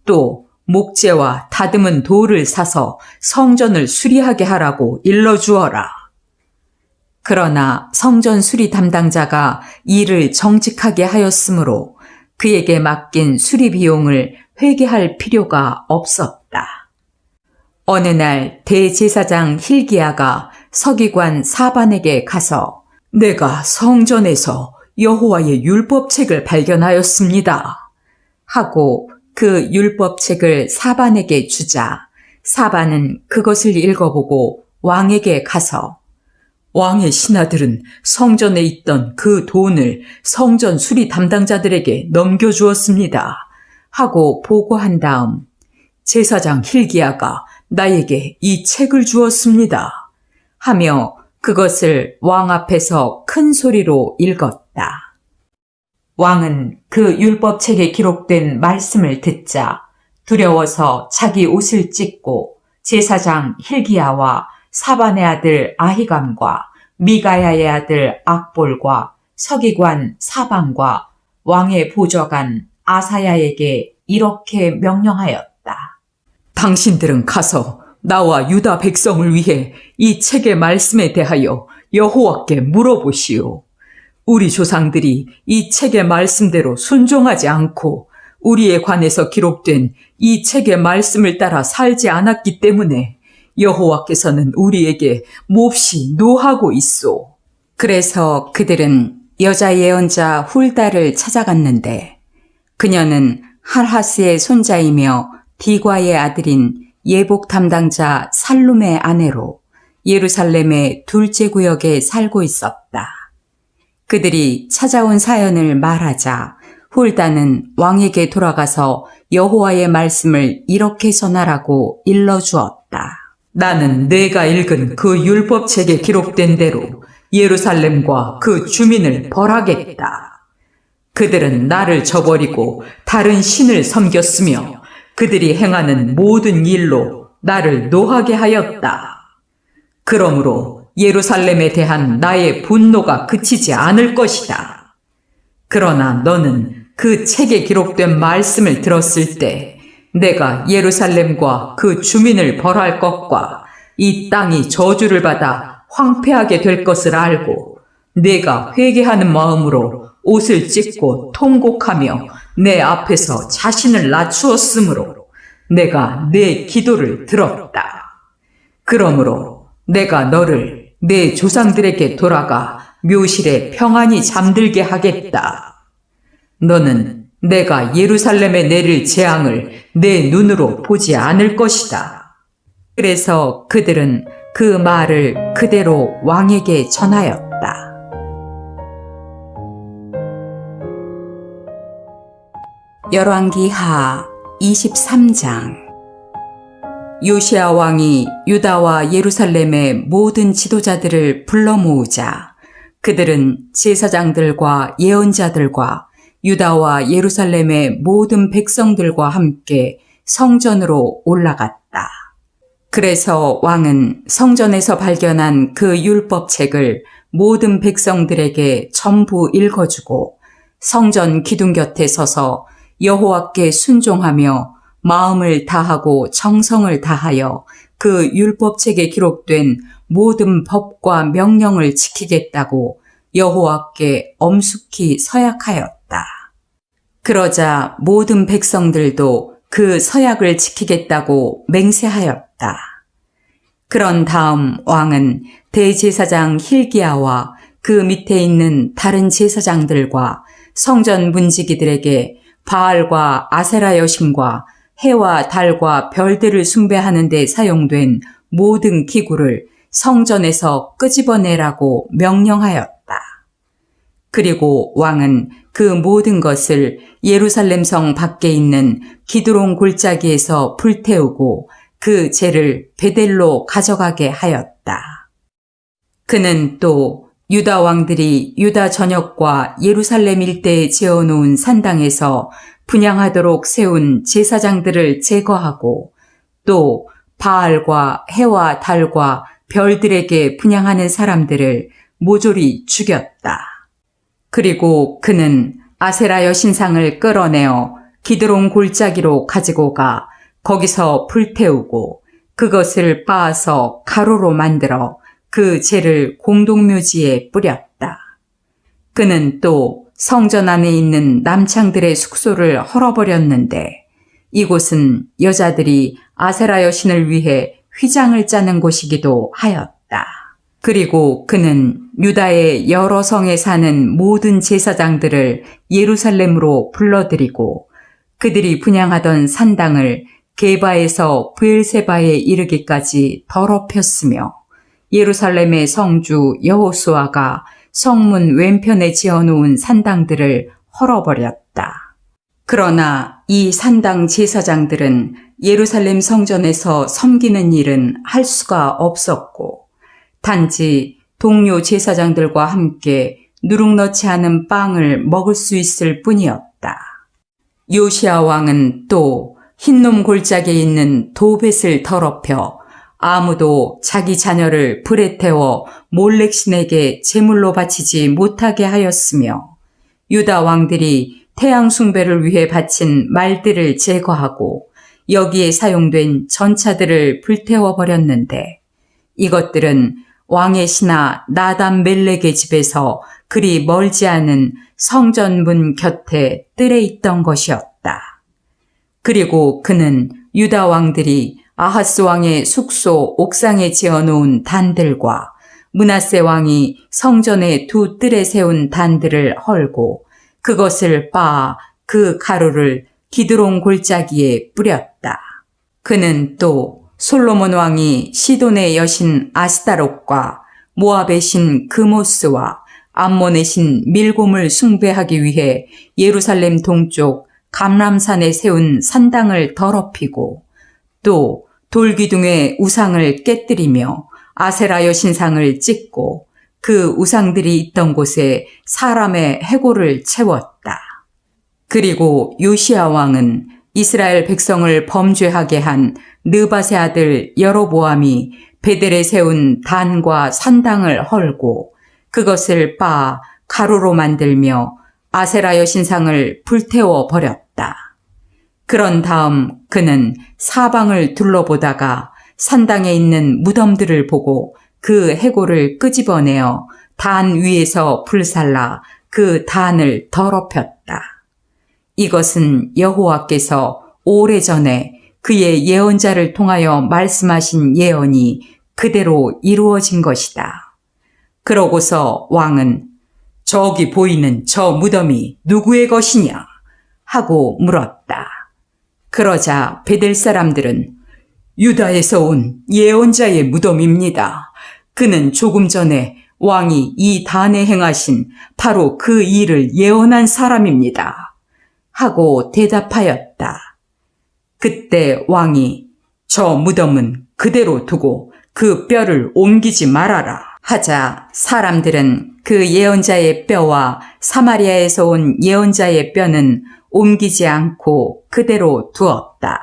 Speaker 1: 또 목재와 다듬은 돌을 사서 성전을 수리하게 하라고 일러주어라. 그러나 성전 수리 담당자가 일을 정직하게 하였으므로 그에게 맡긴 수리 비용을 회개할 필요가 없었다. 어느 날 대제사장 hil기야가 서기관 사반에게 가서 내가 성전에서 여호와의 율법책을 발견하였습니다. 하고 그 율법책을 사반에게 주자 사반은 그것을 읽어보고 왕에게 가서 왕의 신하들은 성전에 있던 그 돈을 성전 수리 담당자들에게 넘겨주었습니다. 하고 보고한 다음 제사장 hil기야가 나에게 이 책을 주었습니다. 하며 그것을 왕 앞에서 큰 소리로 읽었다. 왕은 그 율법책에 기록된 말씀을 듣자 두려워서 자기 옷을 찢고 제사장 hil기야와 사반의 아들 아히감과 미가야의 아들 악볼과 서기관 사반과 왕의 보좌관 아사야에게 이렇게 명령하였다. 당신들은 가서 나와 유다 백성을 위해 이 책의 말씀에 대하여 여호와께 물어보시오. 우리 조상들이 이 책의 말씀대로 순종하지 않고 우리에 관해서 기록된 이 책의 말씀을 따라 살지 않았기 때문에 여호와께서는 우리에게 몹시 노하고 있소. 그래서 그들은 여자 예언자 훌다를 찾아갔는데 그녀는 할하스의 손자이며 디과의 아들인 예복 담당자 살룸의 아내로 예루살렘의 둘째 구역에 살고 있었다. 그들이 찾아온 사연을 말하자 훌다는 왕에게 돌아가서 여호와의 말씀을 이렇게 전하라고 일러주었다. 나는 내가 읽은 그 율법책에 기록된 대로 예루살렘과 그 주민을 벌하겠다. 그들은 나를 저버리고 다른 신을 섬겼으며 그들이 행하는 모든 일로 나를 노하게 하였다. 그러므로 예루살렘에 대한 나의 분노가 그치지 않을 것이다. 그러나 너는 그 책에 기록된 말씀을 들었을 때 내가 예루살렘과 그 주민을 벌할 것과 이 땅이 저주를 받아 황폐하게 될 것을 알고 내가 회개하는 마음으로 옷을 찢고 통곡하며 내 앞에서 자신을 낮추었으므로 내가 내 기도를 들었다. 그러므로 내가 너를 내 조상들에게 돌아가 묘실에 평안히 잠들게 하겠다. 너는 내가 예루살렘에 내릴 재앙을 내 눈으로 보지 않을 것이다. 그래서 그들은 그 말을 그대로 왕에게 전하였다. 열왕기하 23장. 요시야 왕이 유다와 예루살렘의 모든 지도자들을 불러 모으자 그들은 제사장들과 예언자들과 유다와 예루살렘의 모든 백성들과 함께 성전으로 올라갔다. 그래서 왕은 성전에서 발견한 그 율법책을 모든 백성들에게 전부 읽어주고 성전 기둥 곁에 서서 여호와께 순종하며 마음을 다하고 정성을 다하여 그 율법책에 기록된 모든 법과 명령을 지키겠다고 여호와께 엄숙히 서약하였다. 그러자 모든 백성들도 그 서약을 지키겠다고 맹세하였다. 그런 다음 왕은 대제사장 힐기야와 그 밑에 있는 다른 제사장들과 성전 문지기들에게 바알과 아세라 여신과 해와 달과 별들을 숭배하는 데 사용된 모든 기구를 성전에서 끄집어내라고 명령하였다. 그리고 왕은 그 모든 것을 예루살렘 성 밖에 있는 기드론 골짜기에서 불태우고 그 재를 베델로 가져가게 하였다. 그는 또 유다 왕들이 유다 전역과 예루살렘 일대에 지어놓은 산당에서 분향하도록 세운 제사장들을 제거하고 또 바알과 해와 달과 별들에게 분향하는 사람들을 모조리 죽였다. 그리고 그는 아세라 여신상을 끌어내어 기드론 골짜기로 가지고 가 거기서 불태우고 그것을 빻아서 가루로 만들어 그 재를 공동묘지에 뿌렸다. 그는 또 성전 안에 있는 남창들의 숙소를 헐어버렸는데 이곳은 여자들이 아세라 여신을 위해 휘장을 짜는 곳이기도 하였다. 그리고 그는 유다의 여러 성에 사는 모든 제사장들을 예루살렘으로 불러들이고 그들이 분향하던 산당을 게바에서 브엘세바에 이르기까지 더럽혔으며 예루살렘의 성주 여호수아가 성문 왼편에 지어놓은 산당들을 헐어버렸다. 그러나 이 산당 제사장들은 예루살렘 성전에서 섬기는 일은 할 수가 없었고 단지 동료 제사장들과 함께 누룩넣지 않은 빵을 먹을 수 있을 뿐이었다. 요시야 왕은 또 흰놈 골짜기에 있는 도벳을 더럽혀 아무도 자기 자녀를 불에 태워 몰렉신에게 제물로 바치지 못하게 하였으며 유다 왕들이 태양 숭배를 위해 바친 말들을 제거하고 여기에 사용된 전차들을 불태워 버렸는데 이것들은 왕의 신하 나단 멜렉의 집에서 그리 멀지 않은 성전 문 곁에 뜰에 있던 것이었다. 그리고 그는 유다 왕들이 아하스 왕의 숙소 옥상에 지어놓은 단들과 므낫세 왕이 성전의 두 뜰에 세운 단들을 헐고 그것을 빻아 그 가루를 기드론 골짜기에 뿌렸다. 그는 또 솔로몬 왕이 시돈의 여신 아스타롯과 모압의 신 그모스와 암몬의 신 밀곰을 숭배하기 위해 예루살렘 동쪽 감람산에 세운 산당을 더럽히고 또 돌기둥의 우상을 깨뜨리며 아세라 여신상을 찍고 그 우상들이 있던 곳에 사람의 해골을 채웠다. 그리고 요시야 왕은 이스라엘 백성을 범죄하게 한 느밧의 아들 여로보암이 베델에 세운 단과 산당을 헐고 그것을 빻아 가루로 만들며 아세라 여신상을 불태워 버렸다. 그런 다음 그는 사방을 둘러보다가 산당에 있는 무덤들을 보고 그 해골을 끄집어내어 단 위에서 불살라 그 단을 더럽혔다. 이것은 여호와께서 오래전에 그의 예언자를 통하여 말씀하신 예언이 그대로 이루어진 것이다. 그러고서 왕은 저기 보이는 저 무덤이 누구의 것이냐 하고 물었다. 그러자 베델 사람들은 유다에서 온 예언자의 무덤입니다. 그는 조금 전에 왕이 이 단에 행하신 바로 그 일을 예언한 사람입니다. 하고 대답하였다. 그때 왕이 저 무덤은 그대로 두고 그 뼈를 옮기지 말아라 하자 사람들은 그 예언자의 뼈와 사마리아에서 온 예언자의 뼈는 옮기지 않고 그대로 두었다.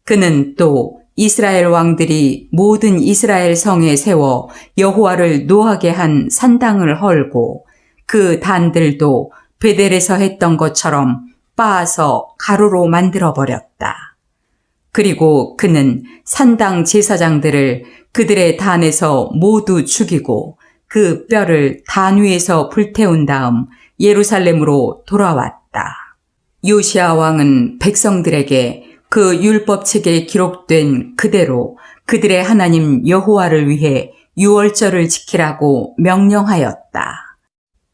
Speaker 1: 그는 또 이스라엘 왕들이 모든 이스라엘 성에 세워 여호와를 노하게 한 산당을 헐고 그 단들도 베델에서 했던 것처럼 빻아서 가루로 만들어버렸다. 그리고 그는 산당 제사장들을 그들의 단에서 모두 죽이고 그 뼈를 단 위에서 불태운 다음 예루살렘으로 돌아왔다. 요시야 왕은 백성들에게 그 율법책에 기록된 그대로 그들의 하나님 여호와를 위해 유월절을 지키라고 명령하였다.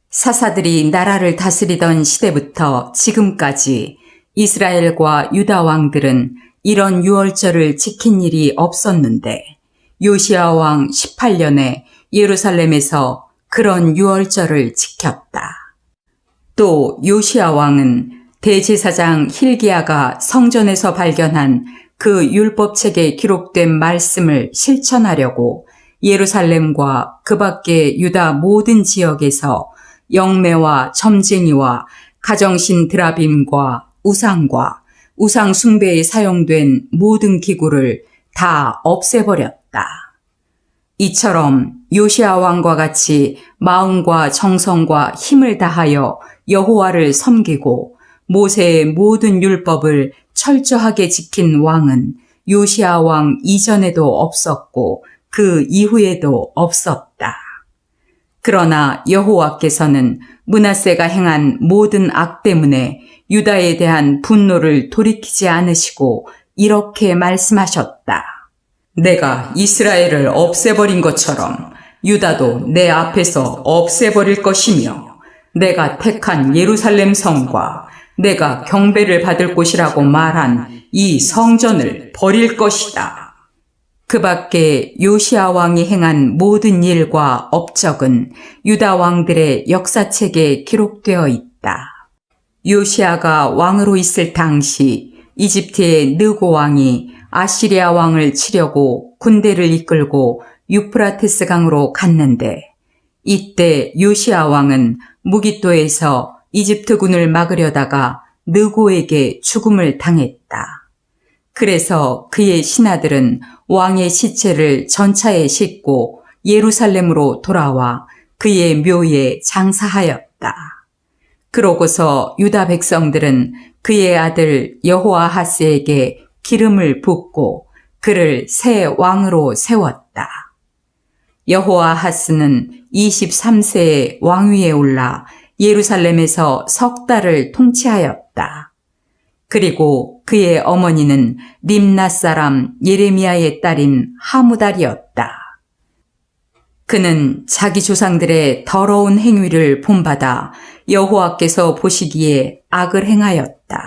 Speaker 1: 사사들이 나라를 다스리던 시대부터 지금까지 이스라엘과 유다 왕들은 이런 유월절을 지킨 일이 없었는데 요시야 왕 18년에 예루살렘에서 그런 유월절을 지켰다. 또 요시야 왕은 대제사장 hil기야가 성전에서 발견한 그 율법책에 기록된 말씀을 실천하려고 예루살렘과 그 밖의 유다 모든 지역에서 영매와 점쟁이와 가정신 드라빔과 우상과 우상 숭배에 사용된 모든 기구를 다 없애버렸다. 이처럼 요시야 왕과 같이 마음과 정성과 힘을 다하여 여호와를 섬기고 모세의 모든 율법을 철저하게 지킨 왕은 요시야 왕 이전에도 없었고 그 이후에도 없었다. 그러나 여호와께서는 므낫세가 행한 모든 악 때문에 유다에 대한 분노를 돌이키지 않으시고 이렇게 말씀하셨다. 내가 이스라엘을 없애버린 것처럼 유다도 내 앞에서 없애버릴 것이며 내가 택한 예루살렘 성과 내가 경배를 받을 곳이라고 말한 이 성전을 버릴 것이다. 그 밖에 요시야 왕이 행한 모든 일과 업적은 유다 왕들의 역사책에 기록되어 있다. 요시야가 왕으로 있을 당시 이집트의 느고 왕이 아시리아 왕을 치려고 군대를 이끌고 유프라테스 강으로 갔는데 이때 요시야 왕은 무깃도에서 이집트군을 막으려다가 느고에게 죽음을 당했다. 그래서 그의 신하들은 왕의 시체를 전차에 싣고 예루살렘으로 돌아와 그의 묘에 장사하였다. 그러고서 유다 백성들은 그의 아들 여호아하스에게 기름을 붓고 그를 새 왕으로 세웠다. 여호아하스는 23세에 왕위에 올라 예루살렘에서 석 달을 통치하였다. 그리고 그의 어머니는 림낫 사람 예레미야의 딸인 하무달이었다. 그는 자기 조상들의 더러운 행위를 본받아 여호와께서 보시기에 악을 행하였다.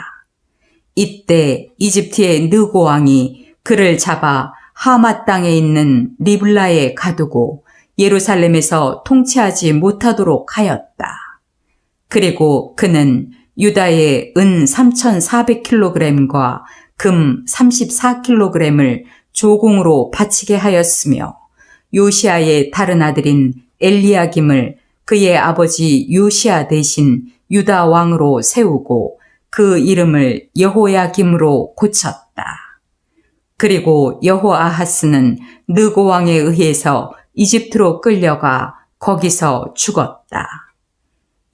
Speaker 1: 이때 이집트의 느고 왕이 그를 잡아 하마 땅에 있는 리블라에 가두고 예루살렘에서 통치하지 못하도록 하였다. 그리고 그는 유다의 은 3,400kg과 금 34kg을 조공으로 바치게 하였으며 요시아의 다른 아들인 엘리야김을 그의 아버지 요시아 대신 유다 왕으로 세우고 그 이름을 여호야김으로 고쳤다. 그리고 여호아하스는 느고 왕에 의해서 이집트로 끌려가 거기서 죽었다.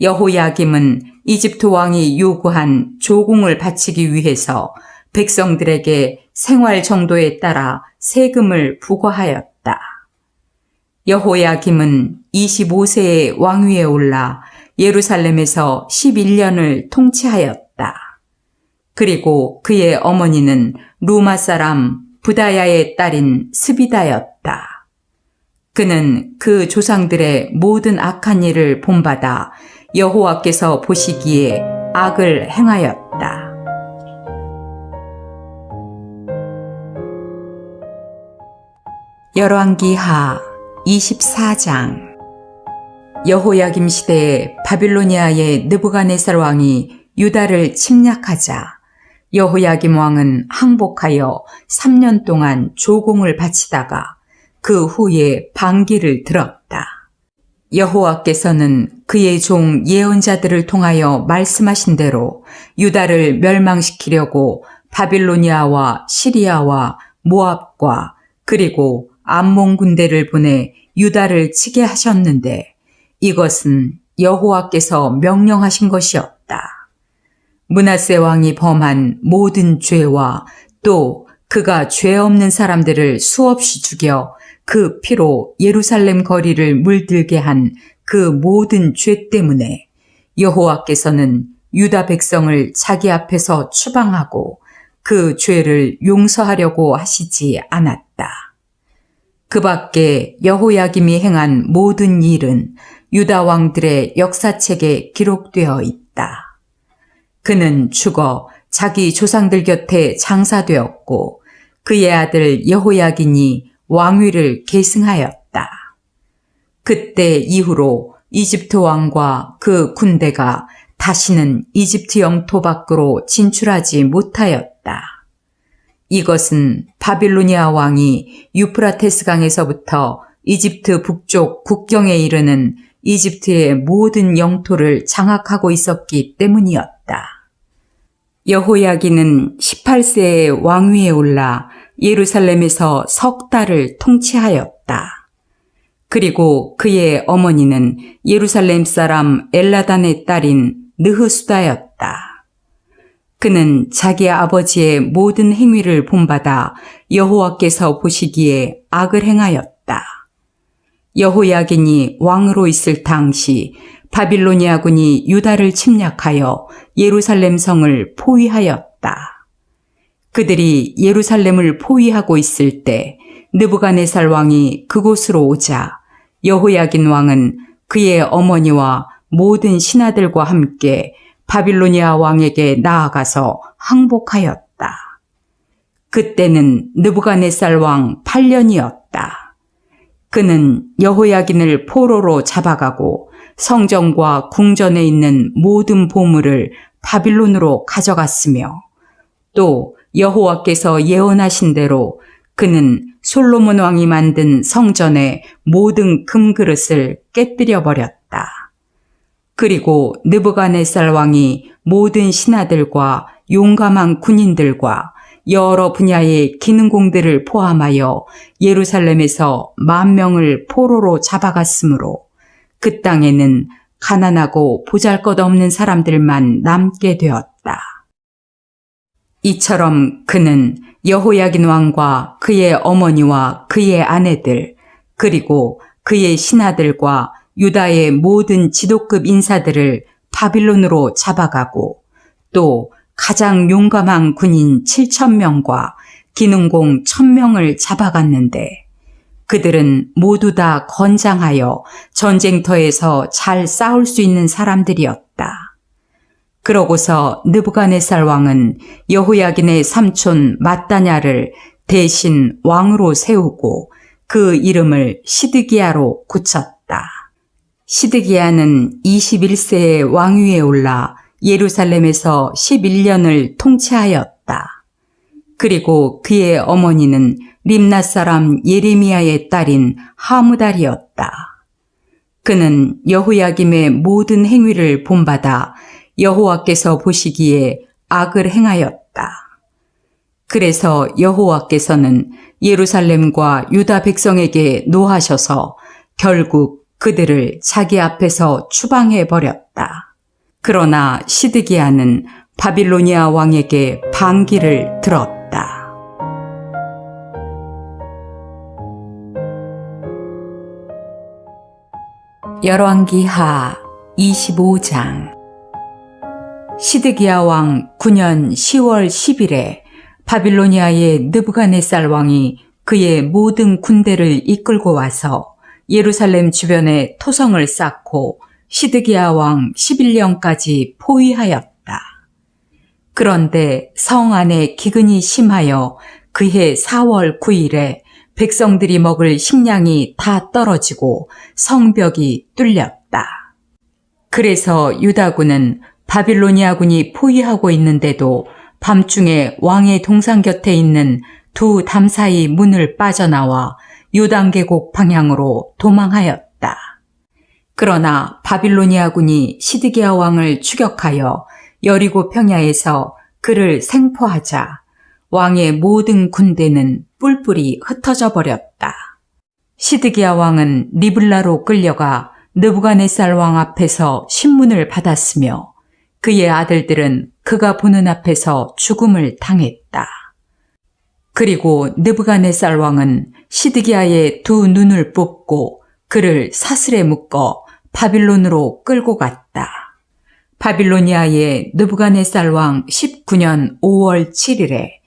Speaker 1: 여호야김은 이집트 왕이 요구한 조공을 바치기 위해서 백성들에게 생활 정도에 따라 세금을 부과하였다. 여호야김은 25세에 왕위에 올라 예루살렘에서 11년을 통치하였다. 그리고 그의 어머니는 루마 사람 부다야의 딸인 스비다였다. 그는 그 조상들의 모든 악한 일을 본받아 여호와께서 보시기에 악을 행하였다. 열왕기하 24장. 여호야김 시대에 바빌로니아의 느부갓네살 왕이 유다를 침략하자 여호야김 왕은 항복하여 3년 동안 조공을 바치다가 그 후에 반기를 들었다. 여호와께서는 그의 종 예언자들을 통하여 말씀하신 대로 유다를 멸망시키려고 바빌로니아와 시리아와 모압과 그리고 암몬 군대를 보내 유다를 치게 하셨는데 이것은 여호와께서 명령하신 것이었다. 므낫세 왕이 범한 모든 죄와 또 그가 죄 없는 사람들을 수없이 죽여 그 피로 예루살렘 거리를 물들게 한 그 모든 죄 때문에 여호와께서는 유다 백성을 자기 앞에서 추방하고 그 죄를 용서하려고 하시지 않았다. 그 밖에 여호야김이 행한 모든 일은 유다 왕들의 역사책에 기록되어 있다. 그는 죽어 자기 조상들 곁에 장사되었고 그의 아들 여호야긴이 왕위를 계승하였다. 그때 이후로 이집트 왕과 그 군대가 다시는 이집트 영토 밖으로 진출하지 못하였다. 이것은 바빌로니아 왕이 유프라테스 강에서부터 이집트 북쪽 국경에 이르는 이집트의 모든 영토를 장악하고 있었기 때문이었다. 여호야긴은 18세에 왕위에 올라 예루살렘에서 석 달을 통치하였다. 그리고 그의 어머니는 예루살렘 사람 엘라단의 딸인 느흐수다였다. 그는 자기 아버지의 모든 행위를 본받아 여호와께서 보시기에 악을 행하였다. 여호야긴이 왕으로 있을 당시 바빌로니아군이 유다를 침략하여 예루살렘 성을 포위하였다. 그들이 예루살렘을 포위하고 있을 때 느부갓네살 왕이 그곳으로 오자 여호야긴 왕은 그의 어머니와 모든 신하들과 함께 바빌로니아 왕에게 나아가서 항복하였다. 그때는 느부갓네살 왕 8년이었다. 그는 여호야긴을 포로로 잡아가고 성전과 궁전에 있는 모든 보물을 바빌론으로 가져갔으며 또 여호와께서 예언하신 대로 그는 솔로몬 왕이 만든 성전의 모든 금그릇을 깨뜨려 버렸다. 그리고 느부갓네살 왕이 모든 신하들과 용감한 군인들과 여러 분야의 기능공들을 포함하여 예루살렘에서 10,000명을 포로로 잡아갔으므로 그 땅에는 가난하고 보잘것없는 사람들만 남게 되었다. 이처럼 그는 여호야긴 왕과 그의 어머니와 그의 아내들 그리고 그의 신하들과 유다의 모든 지도급 인사들을 바빌론으로 잡아가고 또 가장 용감한 군인 7,000명과 기능공 1,000명을 잡아갔는데 그들은 모두 다 건장하여 전쟁터에서 잘 싸울 수 있는 사람들이었다. 그러고서 느부갓네살 왕은 여호야긴의 삼촌 mat다냐를 대신 왕으로 세우고 그 이름을 시드기야로 고쳤다. 시드기야는 21세의 왕위에 올라 예루살렘에서 11년을 통치하였다. 그리고 그의 어머니는 림낫 사람 예레미야의 딸인 하무달이었다. 그는 여호야김의 모든 행위를 본받아 여호와께서 보시기에 악을 행하였다. 그래서 여호와께서는 예루살렘과 유다 백성에게 노하셔서 결국 그들을 자기 앞에서 추방해 버렸다. 그러나 시드기야는 바빌로니아 왕에게 반기를 들었다. 열왕기하 25장. 시드기야 왕 9년 10월 10일에 바빌로니아의 느부갓네살 왕이 그의 모든 군대를 이끌고 와서 예루살렘 주변에 토성을 쌓고 시드기야 왕 11년까지 포위하였다. 그런데 성 안에 기근이 심하여 그해 4월 9일에 백성들이 먹을 식량이 다 떨어지고 성벽이 뚫렸다. 그래서 유다군은 바빌로니아군이 포위하고 있는데도 밤중에 왕의 동상 곁에 있는 두 담 사이 문을 빠져나와 요단계곡 방향으로 도망하였다. 그러나 바빌로니아군이 시드기야 왕을 추격하여 여리고 평야에서 그를 생포하자 왕의 모든 군대는 뿔뿔이 흩어져 버렸다. 시드기야 왕은 리블라로 끌려가 느부갓네살 왕 앞에서 신문을 받았으며 그의 아들들은 그가 보는 앞에서 죽음을 당했다. 그리고 느부갓네살 왕은 시드기야의 두 눈을 뽑고 그를 사슬에 묶어 바빌론으로 끌고 갔다. 바빌로니아의 느부갓네살 왕 19년 5월 7일에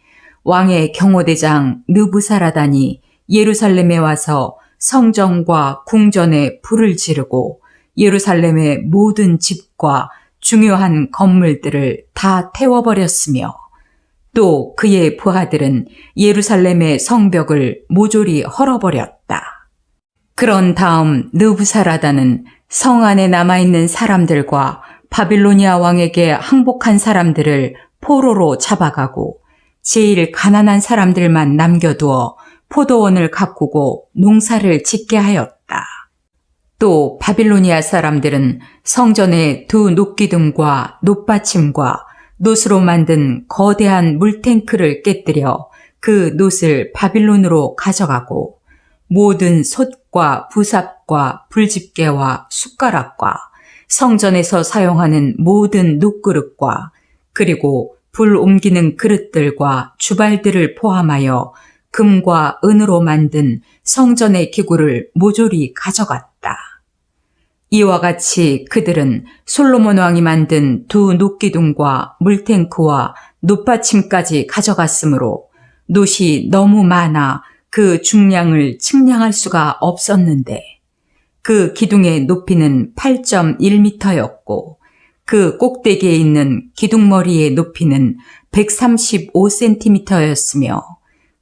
Speaker 1: 왕의 경호대장 느부사라단이 예루살렘에 와서 성전과 궁전에 불을 지르고 예루살렘의 모든 집과 중요한 건물들을 다 태워버렸으며 또 그의 부하들은 예루살렘의 성벽을 모조리 헐어버렸다. 그런 다음 느부사라단은 성 안에 남아있는 사람들과 바빌로니아 왕에게 항복한 사람들을 포로로 잡아가고 제일 가난한 사람들만 남겨두어 포도원을 가꾸고 농사를 짓게 하였다. 또 바빌로니아 사람들은 성전의 두 녹기둥과 놋받침과 놋으로 만든 거대한 물탱크를 깨뜨려 그 놋을 바빌론으로 가져가고 모든 솥과 부삽과 불집게와 숟가락과 성전에서 사용하는 모든 놋그릇과 그리고 불 옮기는 그릇들과 주발들을 포함하여 금과 은으로 만든 성전의 기구를 모조리 가져갔다. 이와 같이 그들은 솔로몬 왕이 만든 두 놋기둥과 물탱크와 놋받침까지 가져갔으므로 놋이 너무 많아 그 중량을 측량할 수가 없었는데 그 기둥의 높이는 8.1m였고 그 꼭대기에 있는 기둥머리의 높이는 135cm였으며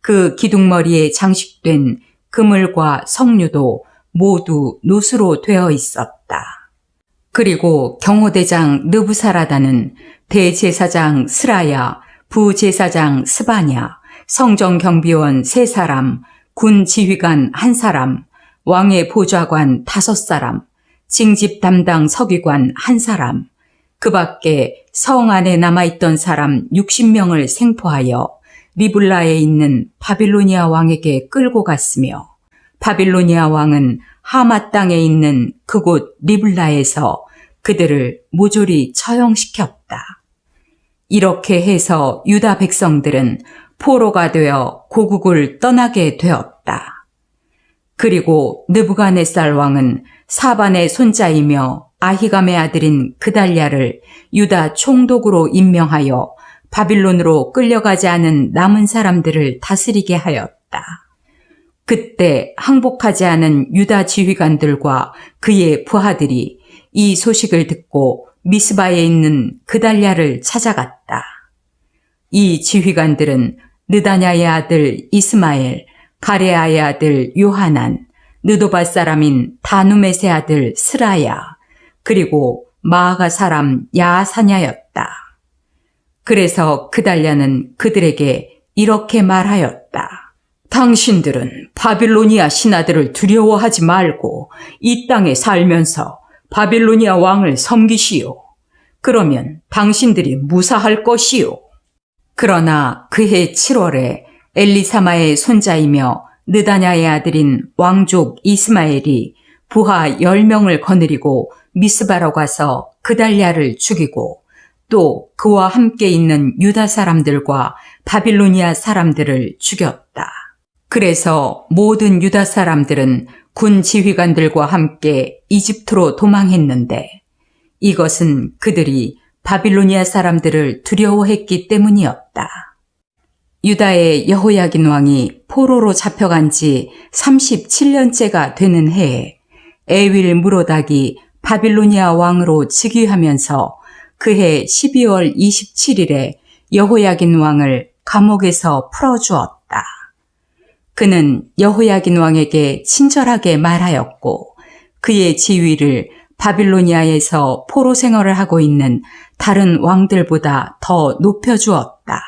Speaker 1: 그 기둥머리에 장식된 그물과 석류도 모두 놋으로 되어 있었다. 그리고 경호대장 느부사라단은 대제사장 스라야, 부제사장 스바냐, 성전경비원 3사람, 군지휘관 1사람, 왕의 보좌관 5사람, 징집 담당 서기관 1사람, 그 밖에 성 안에 남아있던 사람 60명을 생포하여 리블라에 있는 바빌로니아 왕에게 끌고 갔으며 바빌로니아 왕은 하마 땅에 있는 그곳 리블라에서 그들을 모조리 처형시켰다. 이렇게 해서 유다 백성들은 포로가 되어 고국을 떠나게 되었다. 그리고 느부갓네살 왕은 사반의 손자이며 아히감의 아들인 그달랴를 유다 총독으로 임명하여 바빌론으로 끌려가지 않은 남은 사람들을 다스리게 하였다. 그때 항복하지 않은 유다 지휘관들과 그의 부하들이 이 소식을 듣고 미스바에 있는 그달랴를 찾아갔다. 이 지휘관들은 느다냐의 아들 이스마엘, 가레아의 아들 요하난, 느도바 사람인 다누멧의 아들 스라야, 그리고 마아가 사람 야사냐였다. 그래서 그달랴는 그들에게 이렇게 말하였다. 당신들은 바빌로니아 신하들을 두려워하지 말고 이 땅에 살면서 바빌로니아 왕을 섬기시오. 그러면 당신들이 무사할 것이오. 그러나 그해 7월에 엘리사마의 손자이며 느다냐의 아들인 왕족 이스마엘이 부하 10명을 거느리고 미스바로 가서 그달랴를 죽이고 또 그와 함께 있는 유다 사람들과 바빌로니아 사람들을 죽였다. 그래서 모든 유다 사람들은 군 지휘관들과 함께 이집트로 도망했는데 이것은 그들이 바빌로니아 사람들을 두려워했기 때문이었다. 유다의 여호야긴 왕이 포로로 잡혀간 지 37년째가 되는 해에 에윌 무로닥이 바빌로니아 왕으로 즉위하면서 그해 12월 27일에 여호야긴 왕을 감옥에서 풀어주었다. 그는 여호야긴 왕에게 친절하게 말하였고 그의 지위를 바빌로니아에서 포로 생활을 하고 있는 다른 왕들보다 더 높여주었다.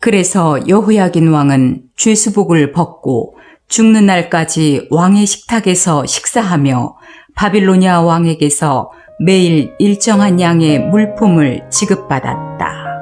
Speaker 1: 그래서 여호야긴 왕은 죄수복을 벗고 죽는 날까지 왕의 식탁에서 식사하며 바빌로니아 왕에게서 매일 일정한 양의 물품을 지급받았다.